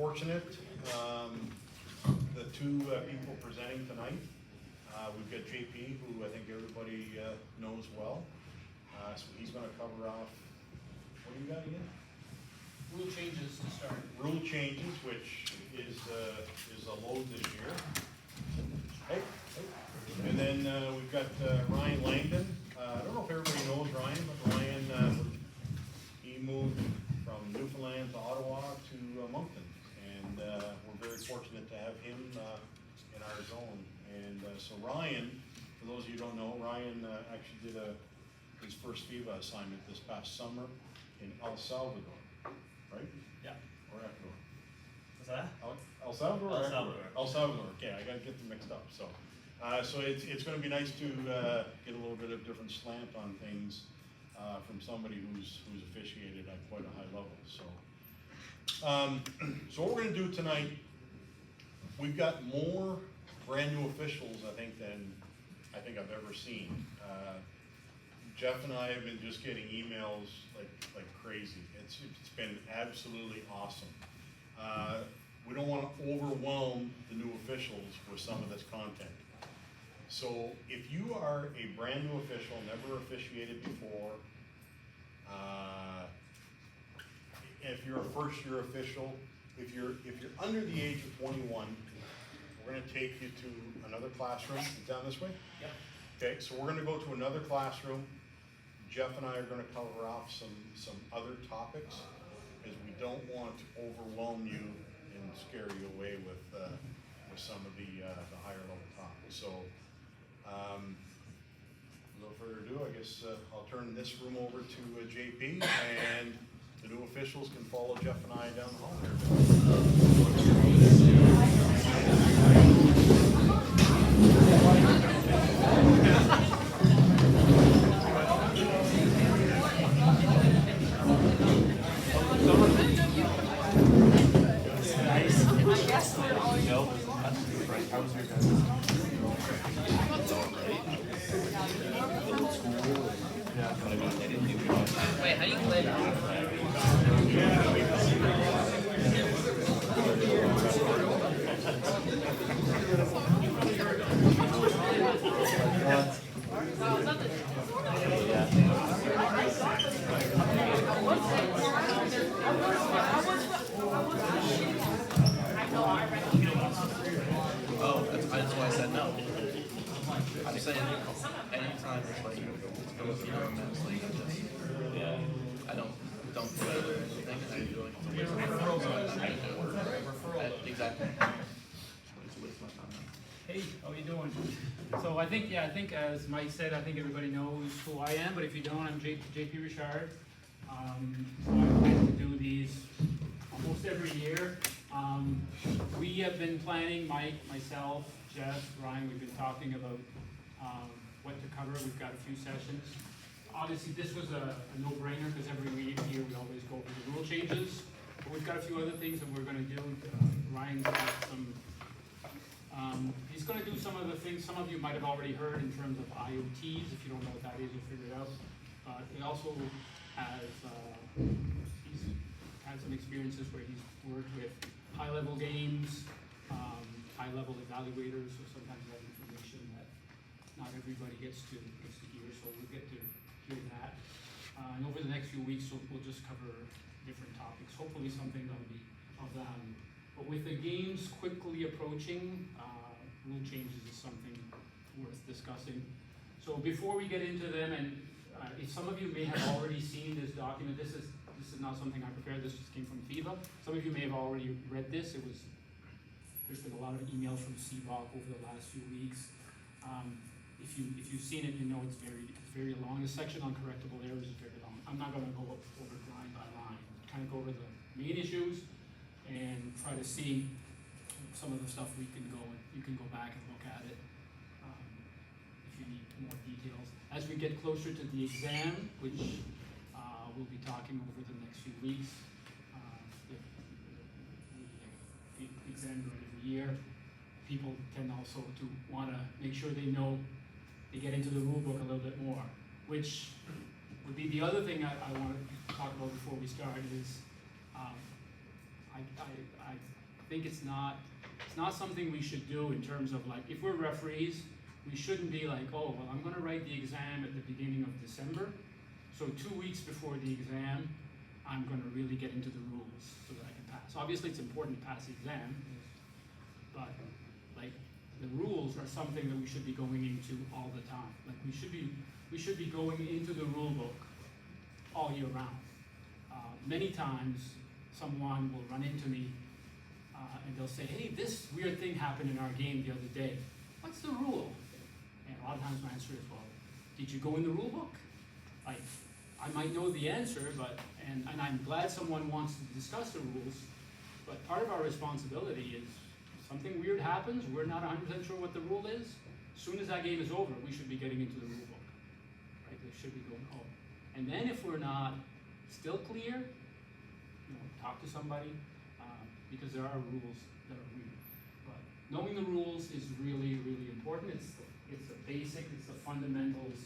fortunate, the two people presenting tonight. We've got JP, who I think everybody knows well. So he's going to cover off, what do you got again? Rule changes to start. Rule changes, which is a load this year. Hey. And then we've got Ryan Langdon. I don't know if everybody knows Ryan, but Ryan, he moved from Newfoundland to Ottawa to Moncton. And we're very fortunate to have him in our zone. And so Ryan, for those of you who don't know, Ryan actually did his first FIBA assignment this past summer in El Salvador, right? Yeah. Or Ecuador? What's that? El Salvador? El Salvador. El Salvador, okay, I gotta get them mixed up, so. So it's gonna be nice to get a little bit of different slant on things from somebody who's officiated at quite a high level, so. So what we're gonna do tonight, we've got more brand new officials, I think, than I think I've ever seen. Jeff and I have been just getting emails like crazy. It's been absolutely awesome. We don't want to overwhelm the new officials with some of this content. So if you are a brand new official, never officiated before, if you're a first year official, if you're under the age of 21, we're going to take you to another classroom. Down this way? Yep. Okay, so we're going to go to another classroom. Jeff and I are going to cover off some other topics, because we don't want to overwhelm you and scare you away with some of the higher level topics. So, without further ado, I guess I'll turn this room over to JP, and the new officials can follow Jeff and I down the hall here. Wait, how do you play that? Oh, that's why I said no. I'm saying anytime it's like it's going through immensely, just I don't do it or anything. I'm doing it to waste my time. So I do it. Exactly. It's a waste of my time. Hey, how you doing? So I think as Mike said, I think everybody knows who I am, but if you don't, I'm JP Richard. So I plan to do these almost every year. We have been planning, Mike, myself, Jeff, Ryan, we've been talking about what to cover. We've got a few sessions. Obviously, this was a no-brainer, because every year we always go over the rule changes. But we've got a few other things that we're going to do. Ryan's got some, he's going to do some of the things some of you might have already heard in terms of IoTs. If you don't know what that is, you'll figure it out. But he also has, he's had some experiences where he's worked with high-level games, high-level evaluators, so sometimes that information that not everybody gets to hear, so we'll get to hear that. And over the next few weeks, we'll just cover different topics, hopefully something that'll be of value. But with the games quickly approaching, rule changes is something worth discussing. So before we get into them, and if some of you may have already seen this document, this is not something I prepared, this just came from FIBA. Some of you may have already read this. There's been a lot of emails from CBOC over the last few weeks. If you've seen it, you know it's very long. The section on correctable errors is very long. I'm not going to go over line by line. Kind of go over the main issues and try to see some of the stuff you can go back and look at it if you need more details. As we get closer to the exam, which we'll be talking over the next few weeks, the exam every year, people tend also to want to make sure they know, they get into the rule book a little bit more, which would be the other thing I want to talk about before we start is, I think it's not something we should do in terms of like, if we're referees, we shouldn't be like, oh, well, I'm gonna write the exam at the beginning of December, so 2 weeks before the exam, I'm gonna really get into the rules so that I can pass. Obviously, it's important to pass the exam, but like, the rules are something that we should be going into all the time. Like, we should be going into the rule book all year round. Many times, someone will run into me and they'll say, hey, this weird thing happened in our game the other day. What's the rule? And a lot of times my answer is, well, did you go in the rule book? Like, I might know the answer, but, and I'm glad someone wants to discuss the rules, but part of our responsibility is something weird happens, we're not 100% sure what the rule is. As soon as that game is over, we should be getting into the rule book. Right? They should be going home. And then if we're not still clear, talk to somebody, because there are rules that are weird. But knowing the rules is really, really important. It's the basic, it's the fundamentals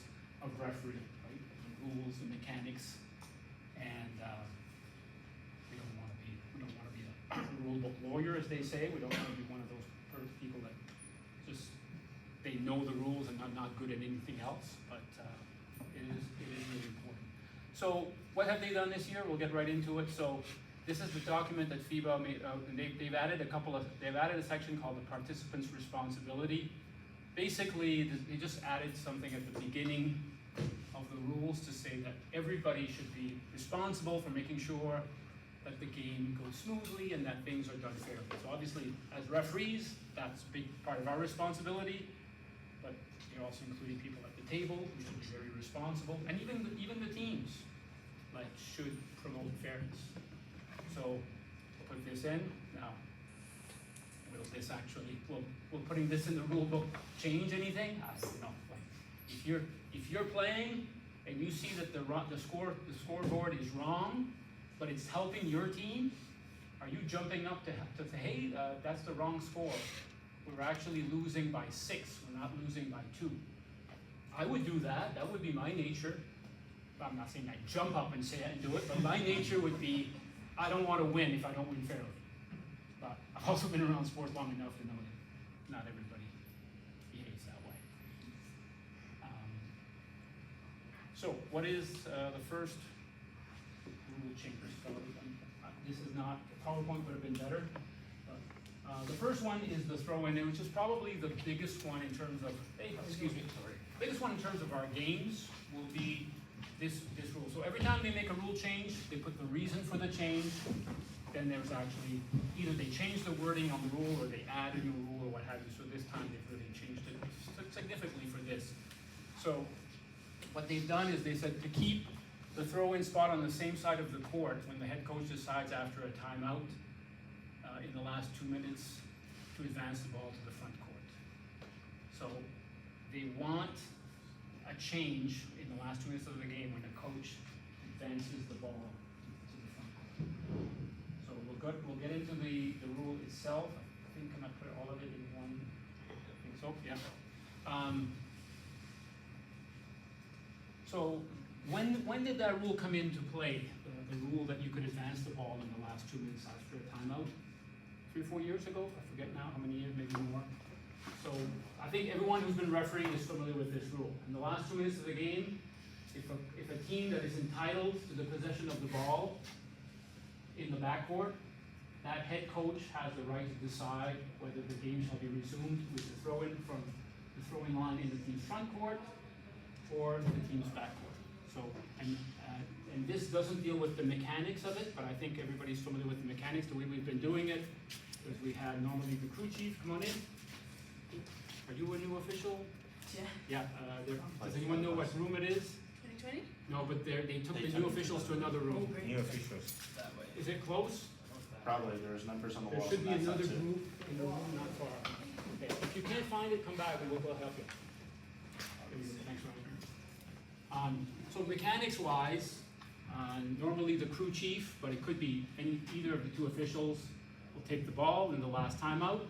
of refereeing, right? The rules, the mechanics, and we don't want to be a rule book lawyer, as they say. We don't want to be one of those people that just they know the rules and are not good at anything else. But it is really important. So what have they done this year? We'll get right into it. So this is the document that FIBA made. They've added a section called the participant's responsibility. Basically, they just added something at the beginning of the rules to say that everybody should be responsible for making sure that the game goes smoothly and that things are done fairly. So obviously, as referees, that's a big part of our responsibility, but you're also including people at the table who should be very responsible, and even the teams should promote fairness. So we'll put this in now. Will putting this in the rule book change anything? I don't know. If you're playing and you see that the scoreboard is wrong, but it's helping your team, are you jumping up to say, hey, that's the wrong score? We're actually losing by 6. We're not losing by 2. I would do that. That would be my nature. I'm not saying I jump up and say it and do it, but my nature would be, I don't want to win if I don't win fairly. But I've also been around sports long enough to know that not everybody behaves that way. So what is the first rule change? So, this is not, PowerPoint would have been better. But, the first one is the throw-in, which is probably the biggest one in terms of, biggest one in terms of our games will be this rule. So every time they make a rule change, they put the reason for the change. Then there's actually, either they change the wording on the rule or they add a new rule or what have you. So this time they've really changed it significantly for this. So what they've done is they said to keep the throw-in spot on the same side of the court when the head coach decides after a timeout in the last 2 minutes to advance the ball to the front court. So they want a change in the last 2 minutes of the game when the coach advances the ball to the front court. So we'll get into the rule itself. I think I'm gonna put all of it in one. I think so, yeah. So when did that rule come into play? The rule that you could advance the ball in the last 2 minutes after a timeout? 3 or 4 years ago? I forget now how many years, maybe more. So I think everyone who's been refereeing is familiar with this rule. In the last 2 minutes of the game, if a team that is entitled to the possession of the ball in the backcourt, that head coach has the right to decide whether the game shall be resumed with the throw-in from the throwing line in the team's front court or the team's backcourt. So, and this doesn't deal with the mechanics of it, but I think everybody's familiar with the mechanics, the way we've been doing it, because we had normally the crew chief come on in. Are you a new official? Yeah. Yeah, does anyone know what room it is? 2020? No, but they took the new officials to another room. New officials. That way. Is it close? Probably, there's numbers on the There walls. should be and that's another it. group in the room not far. Okay, if you can't find it, come back and we'll help you. Thanks, Ryan. So mechanics wise, normally the crew chief, but it could be either of the 2 officials will take the ball in the last timeout.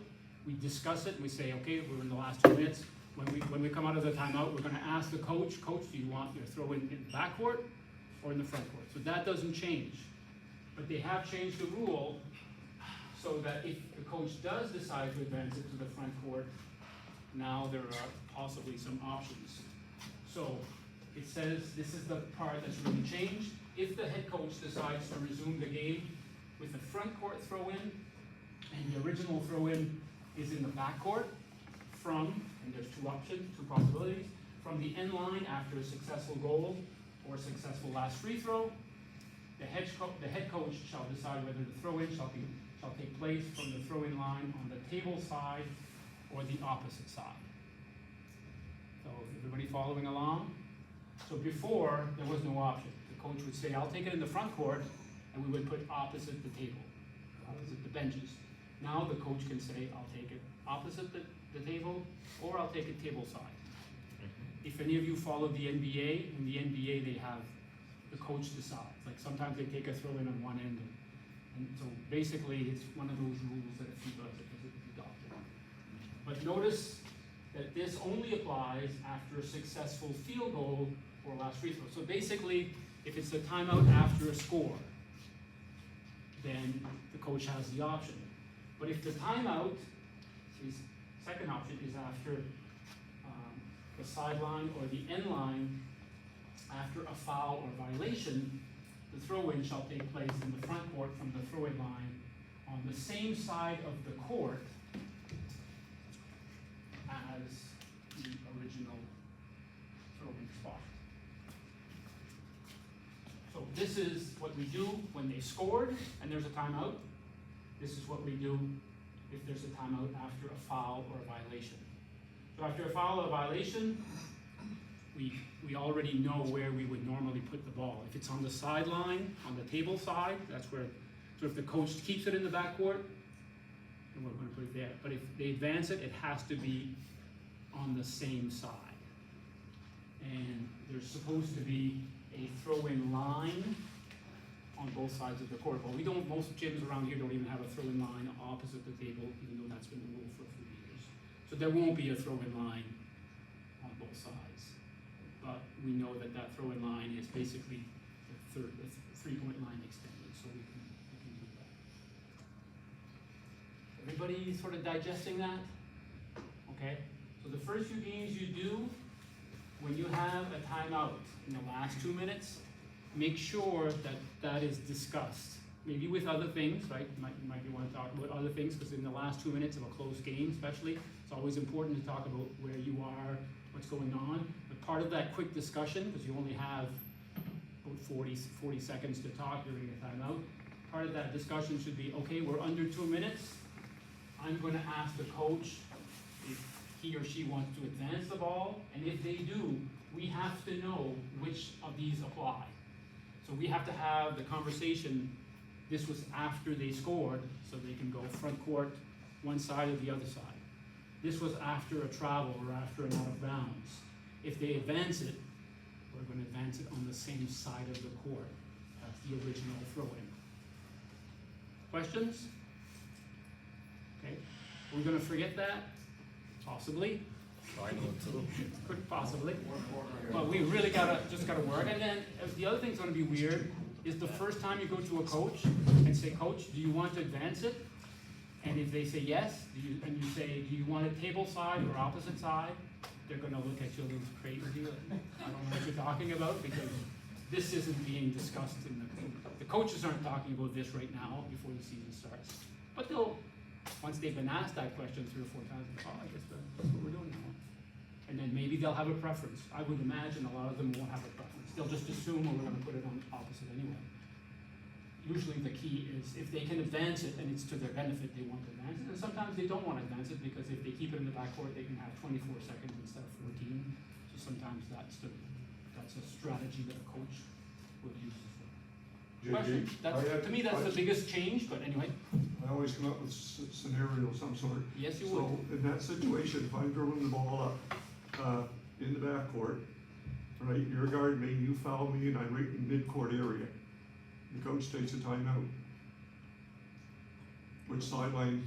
We discuss it and we say, okay, we're in the last 2 minutes. When we come out of the timeout, we're gonna ask the coach, do you want your throw in the backcourt or in the front court? So that doesn't change. But they have changed the rule so that if the coach does decide to advance it to the front court, now there are possibly some options. So it says, this is the part that's really changed. If the head coach decides to resume the game with a front court throw-in, and the original throw-in is in the back court, from, and there's two options, two possibilities, from the end line after a successful goal or successful last free throw, the head coach shall decide whether the throw-in shall take place from the throw-in line on the table side or the opposite side. So is everybody following along? So before, there was no option. The coach would say, I'll take it in the front court, and we would put opposite the table, opposite the benches. Now the coach can say, I'll take it opposite the table, or I'll take it table side. If any of you follow the NBA, in the NBA they have the coach decides. Like sometimes they take a throw in on one end, and so basically it's one of those rules that FIBA has adopted. But notice that this only applies after a successful field goal or last free throw. So basically, if it's a timeout after a score, then the coach has the option. But if the timeout is, second option is after the sideline or the end line, after a foul or violation, the throw-in shall take place in the front court from the throw-in line on the same side of the court as the original throw-in spot. So this is what we do when they scored and there's a timeout. This is what we do if there's a timeout after a foul or a violation. So after a foul or a violation, we already know where we would normally put the ball. If it's on the sideline, on the table side, that's where, so if the coach keeps it in the backcourt, then we're going to put it there. But if they advance it, it has to be on the same side. And there's supposed to be a throw-in line on both sides of the court. But we don't, most gyms around here don't even have a throw-in line opposite the table, even though that's been the rule for a few years. So there won't be a throw-in line on both sides. But we know that that throw-in line is basically the three-point line extended, so we can do that. Everybody sort of digesting that? Okay, so the first few games you do, when you have a timeout in the last 2 minutes, make sure that that is discussed. Maybe with other things, right? You might want to talk about other things, because in the last 2 minutes of a close game especially, it's always important to talk about where you are, what's going on. But part of that quick discussion, because you only have about 40 seconds to talk during a timeout, part of that discussion should be, okay, we're under 2 minutes. I'm going to ask the coach if he or she wants to advance the ball, and if they do, we have to know which of these apply. So we have to have the conversation. This was after they scored, so they can go front court, one side or the other side. This was after a travel or after an out of bounds. If they advance it, we're going to advance it on the same side of the court as the original throw-in. Questions? Okay. Are we going to forget that? Possibly. Could possibly. But we really just gotta work. And then the other thing's gonna be weird is the first time you go to a coach and say, Coach, do you want to advance it? And if they say yes, and you say, do you want it table side or opposite side? They're gonna look at you a little crazy. I don't know what you're talking about, because this isn't being discussed in the coaches aren't talking about this right now before the season starts. But they'll, once they've been asked that question 3 or 4 times, oh, I guess that's what we're doing now. And then maybe they'll have a preference. I would imagine a lot of them won't have a preference. They'll just assume, well, we're gonna put it on opposite anyway. Usually the key is if they can advance it and it's to their benefit, they want to advance it. And sometimes they don't want to advance it, because if they keep it in the backcourt, they can have 24 seconds instead of 14. So sometimes that's a strategy that a coach would use as well. Question? To me, that's the biggest change, but anyway. I always come up with a scenario of some sort. Yes, you would. So in that situation, if I'm throwing the ball up in the backcourt, right, you're guarding me, you foul me, and I'm right in mid-court area. The coach takes a timeout. Which sideline,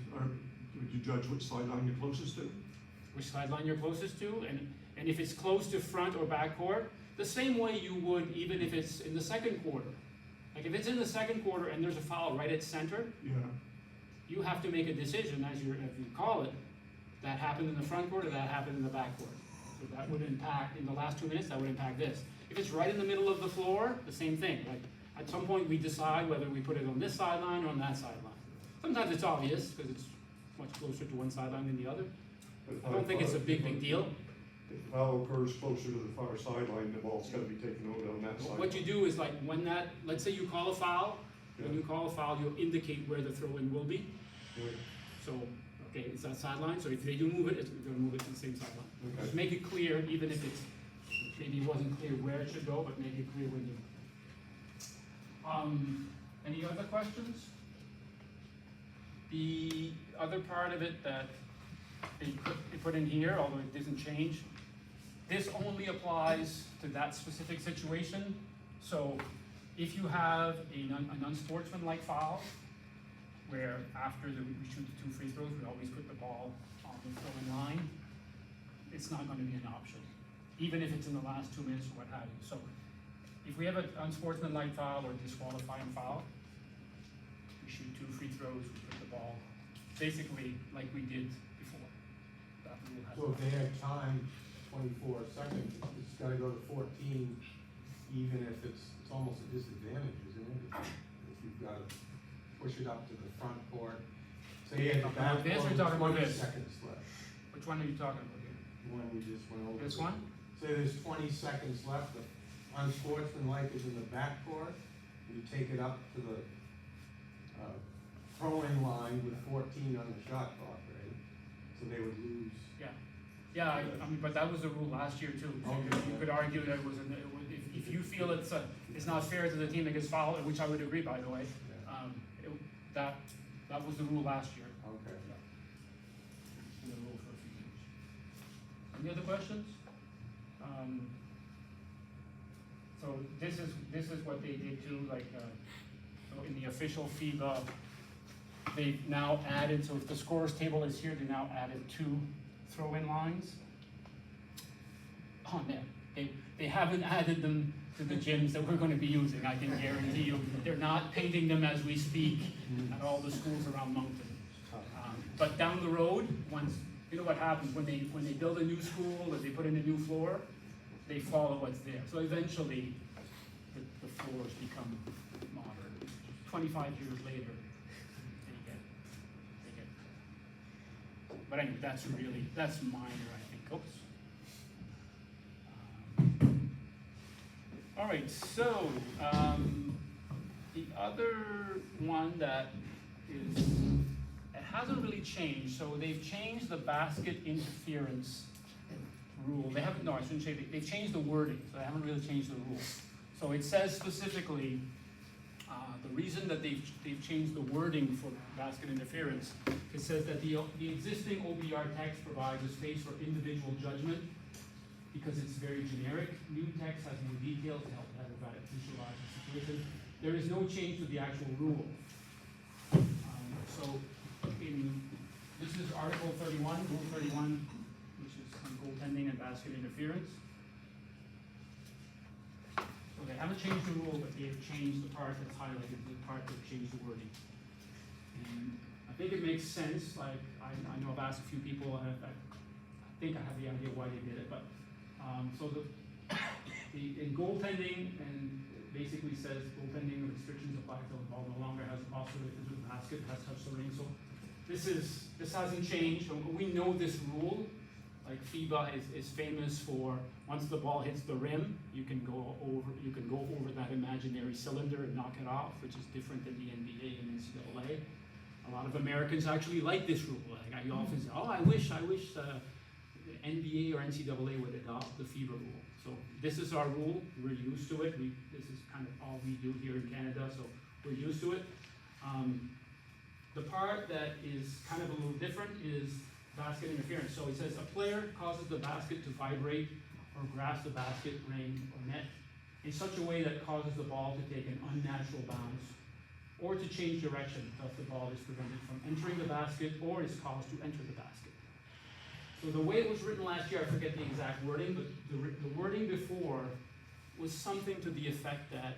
would you judge which sideline you're closest to? Which sideline you're closest to, and if it's close to front or back court, the same way you would even if it's in the second quarter. Like if it's in the second quarter and there's a foul right at center, Yeah. you have to make a decision as you call it, that happened in the front court or that happened in the back court. So that would impact, in the last 2 minutes, that would impact this. If it's right in the middle of the floor, the same thing. Like, at some point, we decide whether we put it on this sideline or on that sideline. Sometimes it's obvious, because it's much closer to one sideline than the other. I don't think it's a big deal. If the foul occurs closer to the far sideline, the ball's gotta be taken out on that side. What you do is like, when that, let's say you call a foul, when you call a foul, you'll indicate where the throw-in will be. Yeah. So, okay, it's that sideline, so if they do move it, we're gonna move it to the same sideline. Okay. Just make it clear, even if it's, maybe wasn't clear where it should go, but make it clear when you. Any other questions? The other part of it that they put in here, although it doesn't change, this only applies to that specific situation. So if you have an unsportsmanlike foul, where after we shoot the 2 free throws, we always put the ball on the throwing line, it's not gonna be an option, even if it's in the last 2 minutes or what have you. So if we have an unsportsmanlike foul or disqualifying foul, we shoot 2 free throws, we put the ball, basically like we did before. That rule has. So if they have time, 24 seconds, it's gotta go to 14, even if it's almost a disadvantage, isn't it? If you've gotta push it up to the front court, say at the back This or court, talking about 20 this? seconds left. Which one are you talking about here? The one we just went over. This one? Say there's 20 seconds left, the unsportsmanlike is in the back court, you take it up to the, throwing line with 14 on the shot clock, right? So they would lose. Yeah, I mean, but that was the rule last year too. So Okay. you could argue that it was, if you feel it's not fair to the team that gets fouled, which I would agree, by the way, Yeah. that was the rule last year. Okay. The rule for a few years. Any other questions? So this is what they did too, like, so in the official FIBA, they've now added, so if the scorer's table is here, they now added 2 throw-in lines. Oh man, they haven't added them to the gyms that we're gonna be using, I can guarantee you. They're not painting them as we speak at all the schools around Moncton. But down the road, once, you know what happens, when they build a new school or they put in a new floor, they follow what's there. So eventually, the floors become modern. 25 years later, they get. But anyway, that's minor, I think. Oops. All right, so, the other one that is, it hasn't really changed, so they've changed the basket interference rule. They haven't, no, I shouldn't say, they've changed the wording, so they haven't really changed the rule. So it says specifically, the reason that they've changed the wording for basket interference, it says that the existing OBR text provides a space for individual judgment because it's very generic. New text has more details to help everybody visualize the situation. There is no change to the actual rule. So this is Article 31, Rule 31, which is on goaltending and basket interference. So they haven't changed the rule, but they've changed the part that's highlighted, the part that changed the wording. And I think it makes sense, like, I know I've asked a few people, and I think I have the idea why they did it, but, so in goaltending, and it basically says goaltending restrictions apply till the ball no longer has oscillated to the basket, has touched the ring, so this hasn't changed. We know this rule. Like FIBA is famous for, once the ball hits the rim, you can go over that imaginary cylinder and knock it off, which is different than the NBA and NCAA. A lot of Americans actually like this rule. Like I often say, oh, I wish the NBA or NCAA would adopt the FIBA rule. So this is our rule. We're used to it. This is kind of all we do here in Canada, so we're used to it. The part that is kind of a little different is basket interference. So it says a player causes the basket to vibrate or grasp the basket, ring, or net in such a way that causes the ball to take an unnatural bounce or to change direction, thus the ball is prevented from entering the basket or is caused to enter the basket. So the way it was written last year, I forget the exact wording, but the wording before was something to the effect that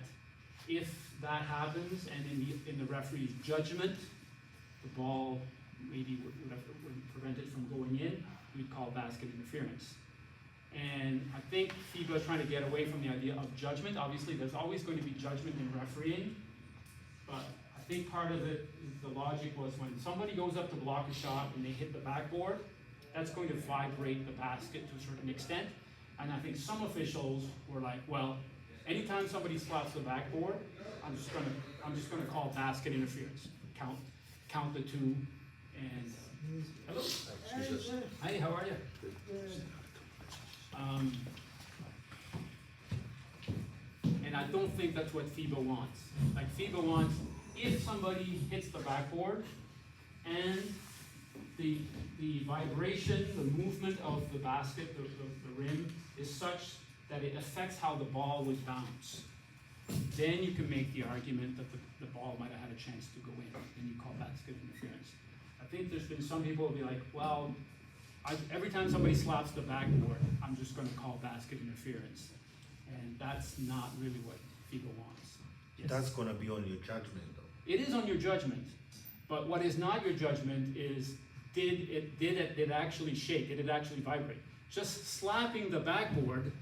if that happens and in the referee's judgment, the ball maybe would prevent it from going in, we'd call basket interference. And I think FIBA is trying to get away from the idea of judgment. Obviously, there's always going to be judgment in refereeing, but I think part of it, the logic was when somebody goes up to block a shot and they hit the backboard, that's going to vibrate the basket to a certain extent. And I think some officials were like, well, anytime somebody slaps the backboard, I'm just gonna call basket interference. Count the two, and hello. Hi, how are you? And I don't think that's what FIBA wants. Like FIBA wants, if somebody hits the backboard and the vibration, the movement of the basket, the rim, is such that it affects how the ball would bounce, then you can make the argument that the ball might have had a chance to go in, and you call basket interference. I think there's been some people who will be like, well, every time somebody slaps the backboard, I'm just going to call basket interference. And that's not really what FIBA wants. Yes. That's gonna be on your judgment though. It is on your judgment, but what is not your judgment is, did it actually shake? Did it actually vibrate? Just slapping the backboard,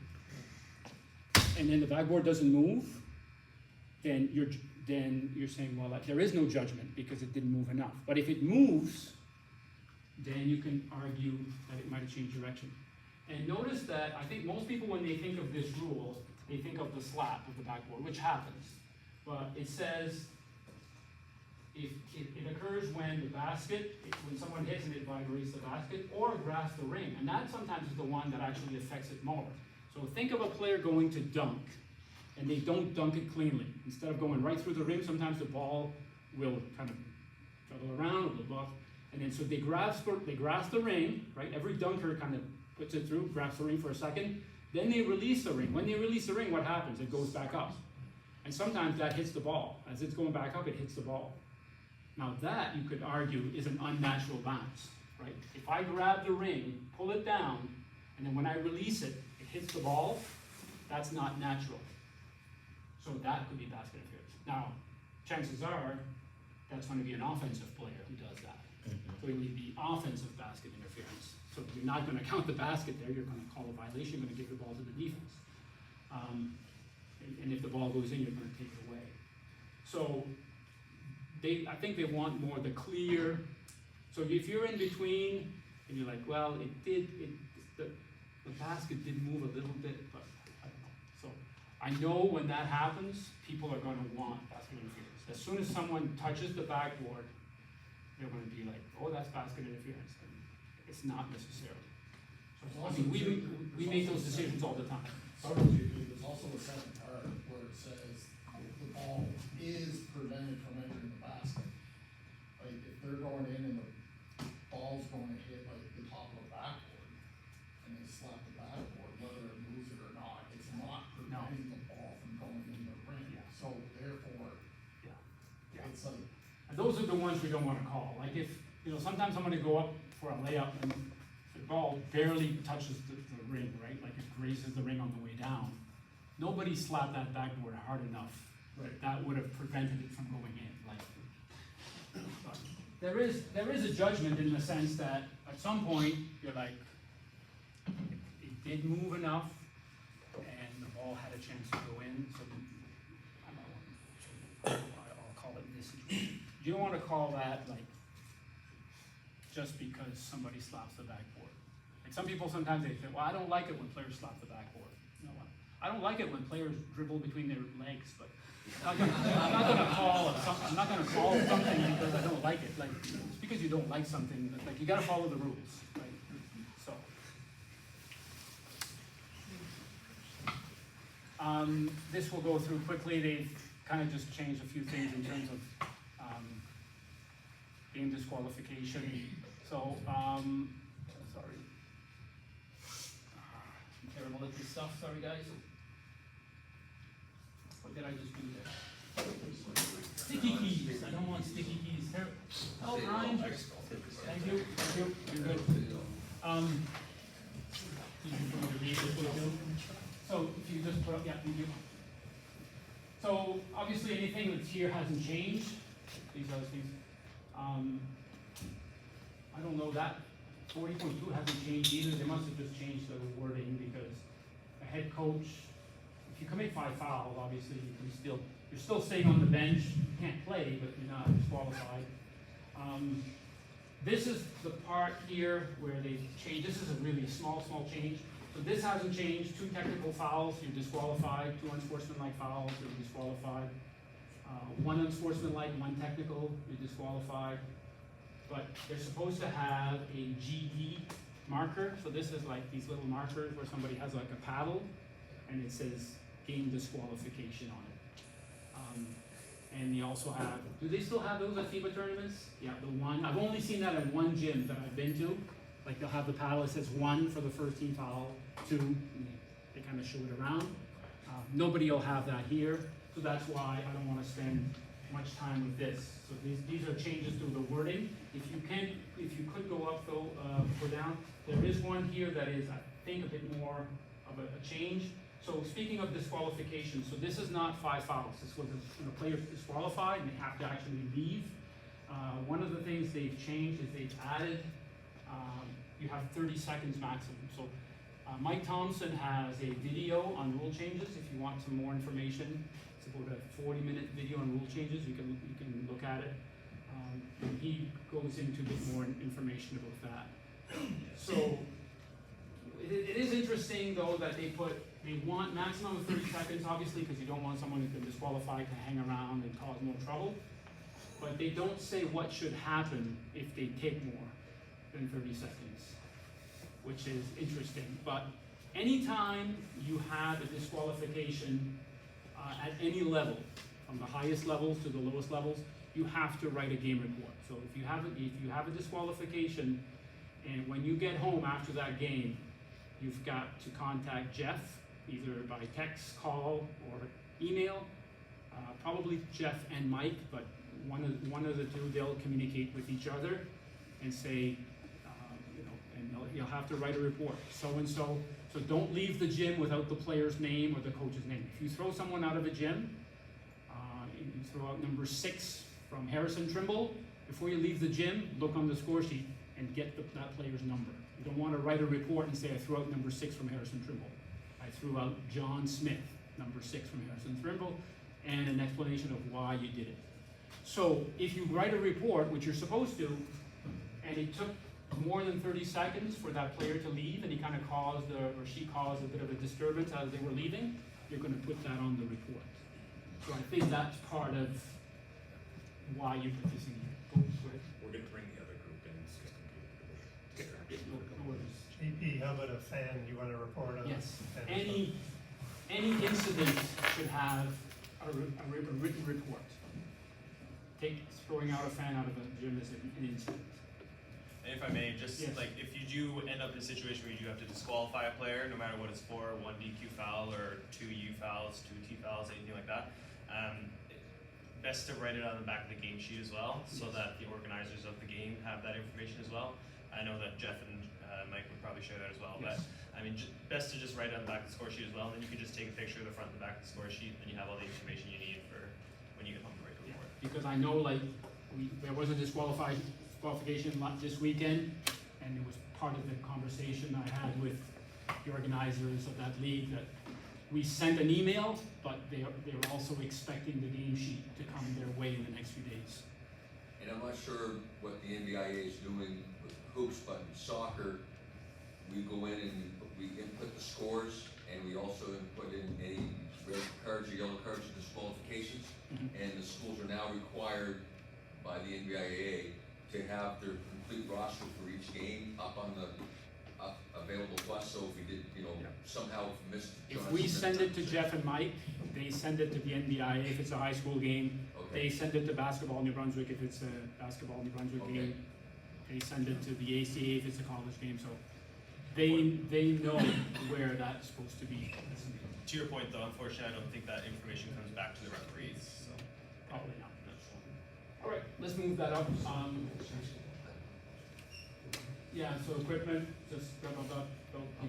and then the backboard doesn't move, then you're saying, well, there is no judgment because it didn't move enough. But if it moves, then you can argue that it might have changed direction. And notice that I think most people, when they think of this rule, they think of the slap of the backboard, which happens. But it says, if it occurs when the basket, when someone hits and it vibrates the basket, or grabs the ring, and that sometimes is the one that actually affects it more. So think of a player going to dunk, and they don't dunk it cleanly. Instead of going right through the rim, sometimes the ball will kind of juggle around, or will off, and then so they grasp the ring, right? Every dunker kind of puts it through, grabs the ring for a second, then they release the ring. When they release the ring, what happens? It goes back up. And sometimes that hits the ball. As it's going back up, it hits the ball. Now that, you could argue, is an unnatural bounce, right? If I grab the ring, pull it down, and then when I release it, it hits the ball, that's not natural. So that could be basket interference. Now, chances are, that's going to be an offensive player who does that. So it would be offensive basket interference. So you're not going to count the basket there, you're going to call a violation, you're going to give the ball to the defense. And if the ball goes in, you're going to take it away. So I think they want more the clear. So if you're in between and you're like, well, the basket did move a little bit, but I don't know. So I know when that happens, people are going to want basket interference. As soon as someone touches the backboard, they're going to be like, oh, that's basket interference. And it's not necessarily. So, I mean, we make those decisions all the time. There's also a second part where it says the ball is prevented from entering the basket. Like if they're going in and the ball's going to hit like the top of the backboard and they slap the backboard, whether it moves it or not, it's not preventing the ball from going in the ring. Yeah. So therefore, Yeah. it's like, And those are the ones we don't want to call. Like if, sometimes I'm going to go up for a layup and the ball barely touches the ring, right? Like it grazes the ring on the way down. Nobody slapped that backboard hard enough. Right. That would have prevented it from going in. Like, but there is a judgment in the sense that at some point you're like, it did move enough, and the ball had a chance to go in. So I'll call it in this situation. You don't want to call that like just because somebody slaps the backboard. Like some people sometimes they say, well, I don't like it when players slap the backboard. You know what? I don't like it when players dribble between their legs, but I'm not gonna call something because I don't like it. Like it's because you don't like something. Like you gotta follow the rules, right? So. This will go through quickly. They've kind of just changed a few things in terms of game disqualification. So, sorry. I'm terrible at this stuff, sorry guys. What did I just do there? Sticky keys, I don't want sticky keys. Oh, Ryan. Thank you, you're good. You want to read this one too? So, if you just put up, yeah, thank you. So, obviously anything that's here hasn't changed, these other things. I don't know, that 40.2 hasn't changed either, they must have just changed the wording, because a head coach, if you commit 5 fouls, obviously you can still, you're still staying on the bench, you can't play, but you're not disqualified. This is the part here where they change, this is a really small change. So this hasn't changed, 2 technical fouls, you're disqualified, 2 unsportsmanlike fouls, you're disqualified. 1 unsportsmanlike, 1 technical, you're disqualified. But they're supposed to have a GD marker, so this is like these little markers where somebody has like a paddle, and it says game disqualification on it. And they also have, do they still have those at FIBA tournaments? Yeah, the 1, I've only seen that at 1 gym that I've been to. Like they'll have the paddle, it says 1 for the first team foul, 2, and they kind of show it around. Nobody will have that here, so that's why I don't want to spend much time with this. So these are changes to the wording. If you could go up though, or down, there is one here that is, I think, a bit more of a change. So speaking of disqualification, so this is not 5 fouls. This was when a player is disqualified and they have to actually leave. One of the things they've changed is they've added, you have 30 seconds maximum. So Mike Thompson has a video on rule changes. If you want some more information, it's about a 40-minute video on rule changes. You can look at it. And he goes into a bit more information about that. So it is interesting though that they want maximum of 30 seconds, obviously, because you don't want someone who's been disqualified to hang around and cause more trouble. But they don't say what should happen if they take more than 30 seconds, which is interesting. But anytime you have a disqualification at any level, from the highest levels to the lowest levels, you have to write a game report. So if you have a disqualification, and when you get home after that game, you've got to contact Jeff, either by text, call, or email. Probably Jeff and Mike, but one of the two, they'll communicate with each other and say, and you'll have to write a report, so-and-so. So don't leave the gym without the player's name or the coach's name. If you throw someone out of a gym, you throw out number 6 from Harrison Trimble, before you leave the gym, look on the score sheet and get that player's number. You don't want to write a report and say, I threw out number 6 from Harrison Trimble. I threw out John Smith, number 6 from Harrison Trimble, and an explanation of why you did it. So if you write a report, which you're supposed to, and it took more than 30 seconds for that player to leave, and he kind of caused, or she caused a bit of a disturbance as they were leaving, you're going to put that on the report. So I think that's part of why you put this in here. Go ahead. We're gonna bring the other group in, it's just gonna be. No worries. JP, how about a fan, you want to report on? Yes, fan any incident should have a written report. Take throwing out a fan out of a gym as an incident. And if I may, just Yes. like if you do end up in a situation where you do have to disqualify a player, no matter what it's for, 1 DQ foul or 2 U fouls, 2 T fouls, anything like that, best to write it on the back of the game sheet as well, so Yes. that the organizers of the game have that information as well. I know that Jeff and Mike would probably share that as well, Yes. but I mean, best to just write it on the back of the score sheet as well, and then you can just take a picture of the front and the back of the score sheet, and you have all the information you need for when you get home to write the Yeah, report. because I know there was a disqualification this weekend, and it was part of the conversation I had with the organizers of that league, that we sent an email, but they're also expecting the game sheet to come their way in the next few days. And I'm not sure what the NBIA is doing with hoops, but in soccer, we go in and we input the scores, and we also input in any red cards or yellow cards or disqualifications. And the schools are now required by the NBIA to have their complete roster for each game up on the available to us. So if we did, somehow missed. If we send it to Jeff and Mike, they send it to the NBIA if it's a high school game. Okay. They send it to Basketball New Brunswick if it's a Basketball New Brunswick Okay. game. They send it to the ACA if it's a college game, so they know where that's supposed to be. To your point though, unfortunately, I don't think that information comes back to the referees, so. Probably not. All right, let's move that up. Yeah, so equipment, just keep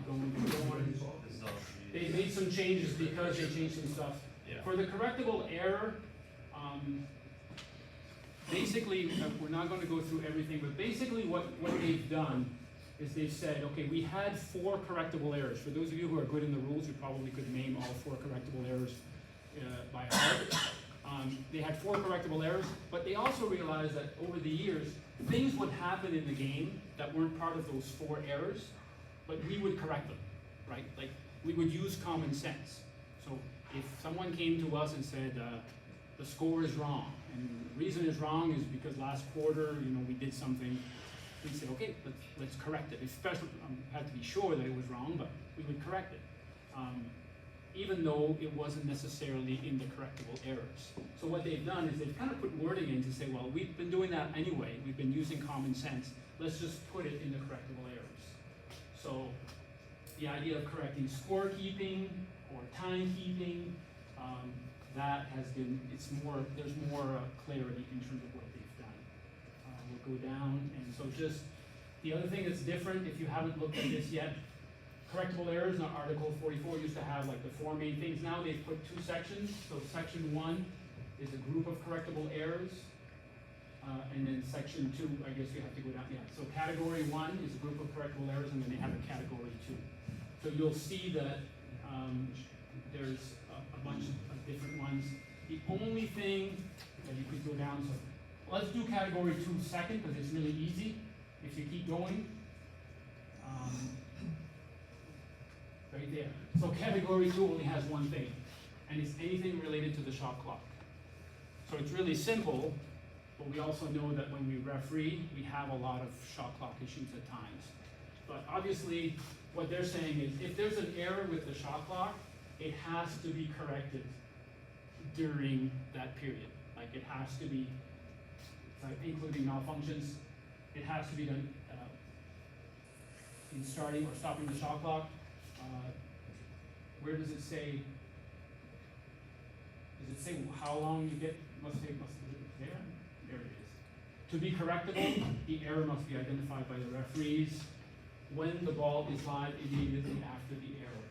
going. This is all. They made some changes because they changed some stuff. Yeah. For the correctable error, basically, we're not gonna go through everything, but basically what they've done is they've said, okay, we had 4 correctable errors. For those of you who are good in the rules, you probably could name all 4 correctable errors by heart. They had 4 correctable errors, but they also realized that over the years, things would happen in the game that weren't part of those 4 errors, but we would correct them, right? Like, we would use common sense. So if someone came to us and said, the score is wrong, and the reason it's wrong is because last quarter, we did something, we'd say, okay, let's correct it. Especially, had to be sure that it was wrong, but we would correct it. Even though it wasn't necessarily in the correctable errors. So what they've done is they've kind of put wording in to say, well, we've been doing that anyway, we've been using common sense, let's just put it in the correctable errors. So the idea of correcting scorekeeping or timekeeping, that has been, there's more clarity in terms of what they've done. We'll go down, and so just, the other thing that's different, if you haven't looked at this yet, correctable errors in Article 44 used to have like the 4 main things. Now they've put 2 sections. So section 1 is a group of correctable errors. And then section 2, I guess you have to go down. Yeah. So category 1 is a group of correctable errors, and then they have a category 2. So you'll see that there's a bunch of different ones. The only thing that you could go down, so let's do category 2 second, because it's really easy. If you keep going, right there. So category 2 only has one thing, and it's anything related to the shot clock. So it's really simple, but we also know that when we referee, we have a lot of shot clock issues at times. But obviously, what they're saying is, if there's an error with the shot clock, it has to be corrected during that period. Like, it has to be, like, including malfunctions, it has to be done in starting or stopping the shot clock. Where does it say? Does it say how long you get? Must there? There it is. To be correctable, the error must be identified by the referees when the ball is live immediately after the error.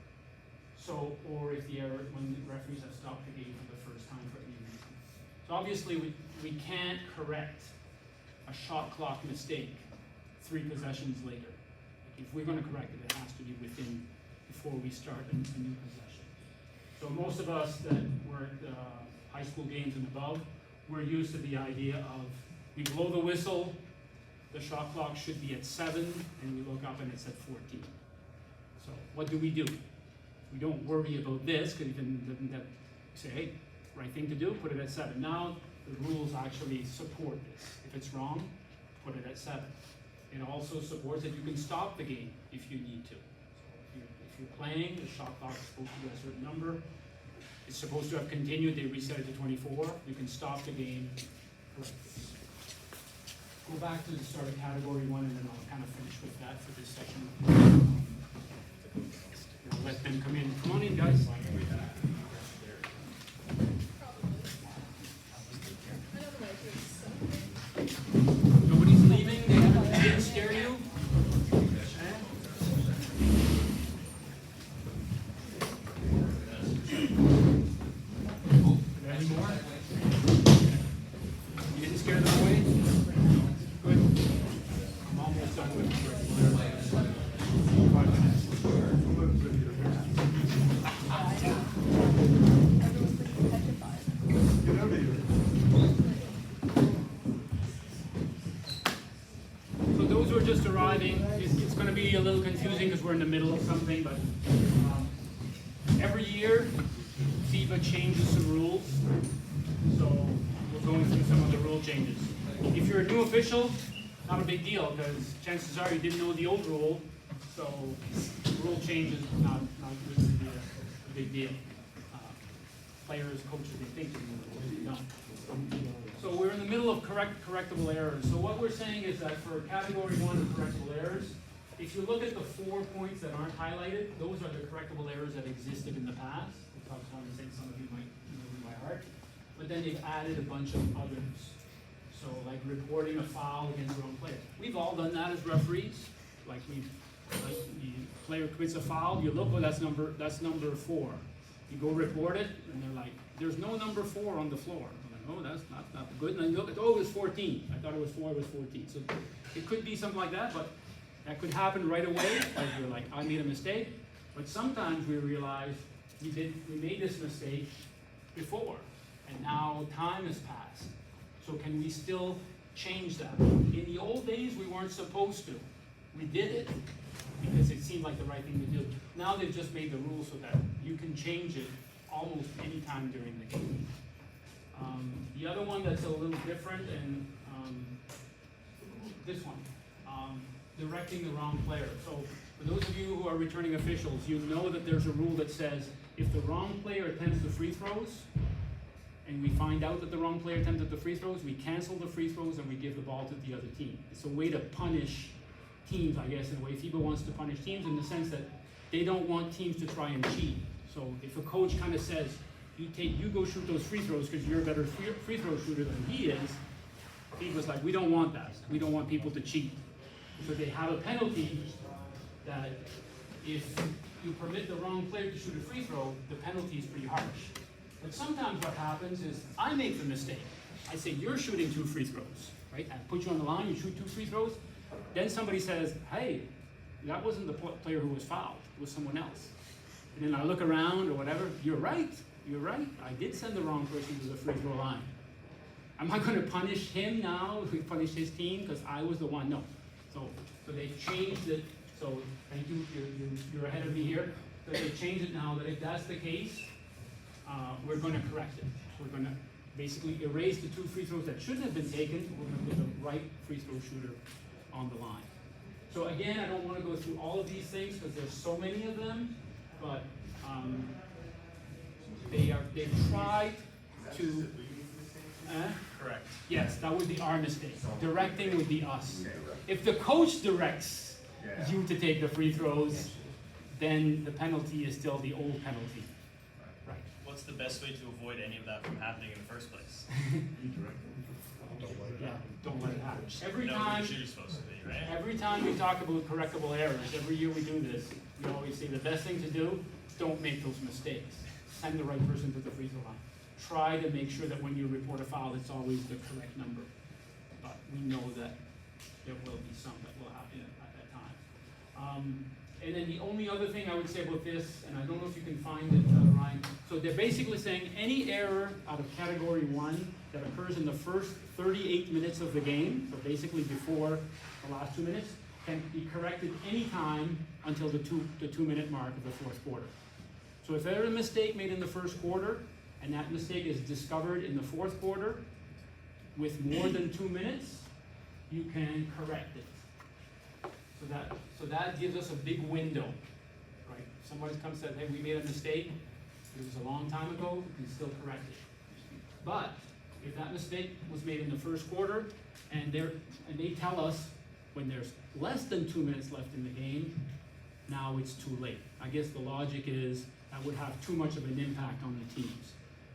So, or if the error, when the referees have stopped the game for the first time for any reason. So obviously we can't correct a shot clock mistake 3 possessions later. Like, if we're going to correct it, it has to be before we start a new possession. So most of us that were at high school games and above, we're used to the idea of, we blow the whistle, the shot clock should be at 7, and we look up and it's at 14. So what do? We don't worry about this, because even that, say, hey, right thing to do, put it at 7. Now the rules actually support this. If it's wrong, put it at 7. It also supports that you can stop the game if you need to. If you're playing, the shot clock is supposed to be a certain number. It's supposed to have continued, they reset it to 24. You can stop the game. Go back to the start of category 1, and then I'll kind of finish with that for this section. I'll let them come in. Come on in, guys. Nobody's leaving? They didn't scare you? Any more? You didn't scare them away? Good. I'm almost done with it. Get out of here. So those who are just arriving, it's going to be a little confusing because we're in the middle of something, but every year FIBA changes some rules. So we're going through some of the rule changes. If you're a new official, not a big deal, because chances are you didn't know the old rule, so rule change is not really a big deal. Players, coaches, they think they know. So we're in the middle of correctable errors. So what we're saying is that for category 1 of correctable errors, if you look at the 4 points that aren't highlighted, those are the correctable errors that existed in the past. We talked about this, some of you might know them by heart. But then they've added a bunch of others. So like reporting a foul against your own player. We've all done that as referees. Like the player commits a foul, you look, oh, that's number 4. You go report it, and they're like, there's no number 4 on the floor. I'm like, oh, that's not good, and I look, oh, it was 14, I thought it was 4, it was 14, so it could be something like that, but that could happen right away, like you're like, I made a mistake, but sometimes we realize we made this mistake before, and now time has passed, so can we still change that? In the old days, we weren't supposed to, we did it, because it seemed like the right thing to do. Now they've just made the rules so that you can change it almost any time during the game. The other one that's a little different, and this one, directing the wrong player. So for those of you who are returning officials, you know that there's a rule that says if the wrong player attempts the free throws, and we find out that the wrong player attempted the free throws, we cancel the free throws and we give the ball to the other team. It's a way to punish teams, I guess, in a way. FIBA wants to punish teams in the sense that they don't want teams to try and cheat. So if a coach kind of says, you go shoot those free throws because you're a better free throw shooter than he is, FIBA's like, we don't want that. We don't want people to cheat. So they have a penalty that if you permit the wrong player to shoot a free throw, the penalty is pretty harsh. But sometimes what happens is I make the mistake. I say, you're shooting 2 free throws, right? I put you on the line, you shoot 2 free throws. Then somebody says, hey, that wasn't the player who was fouled, it was someone else. And then I look around or whatever, you're right. I did send the wrong person to the free throw line. Am I going to punish him now, punish his team, because I was the one? No. So they've changed it. So thank you, you're ahead of me here. So they've changed it now that if that's the case, we're going to correct it. We're going to basically erase the 2 free throws that shouldn't have been taken. We're going to put the right free throw shooter on the line. So again, I don't want to go through all of these things because there's so many of them, but they've tried to. Correct. Yes, that would be our mistake. Directing would be us. If the coach directs you to take the free throws, then the penalty is still the old penalty. Right. What's the best way to avoid any of that from happening in the first place? Yeah, don't let it happen. Every No, time. you're supposed to be, right? Every time we talk about correctable errors, every year we do this, we always say the best thing to do, don't make those mistakes. Send the right person to the free throw line. Try to make sure that when you report a foul, it's always the correct number. But we know that there will be some that will happen at that time. And then the only other thing I would say about this, and I don't know if you can find it, Ryan, so they're basically saying any error out of category 1 that occurs in the first 38 minutes of the game, so basically before the last 2 minutes, can be corrected anytime until the 2-minute mark of the 4th quarter. So if there's a mistake made in the 1st quarter, and that mistake is discovered in the 4th quarter, with more than 2 minutes, you can correct it. So that gives us a big window, right? Somebody comes and says, hey, we made a mistake, it was a long time ago, we can still correct it. But if that mistake was made in the 1st quarter, and they tell us when there's less than 2 minutes left in the game, now it's too late. I guess the logic is that would have too much of an impact on the teams.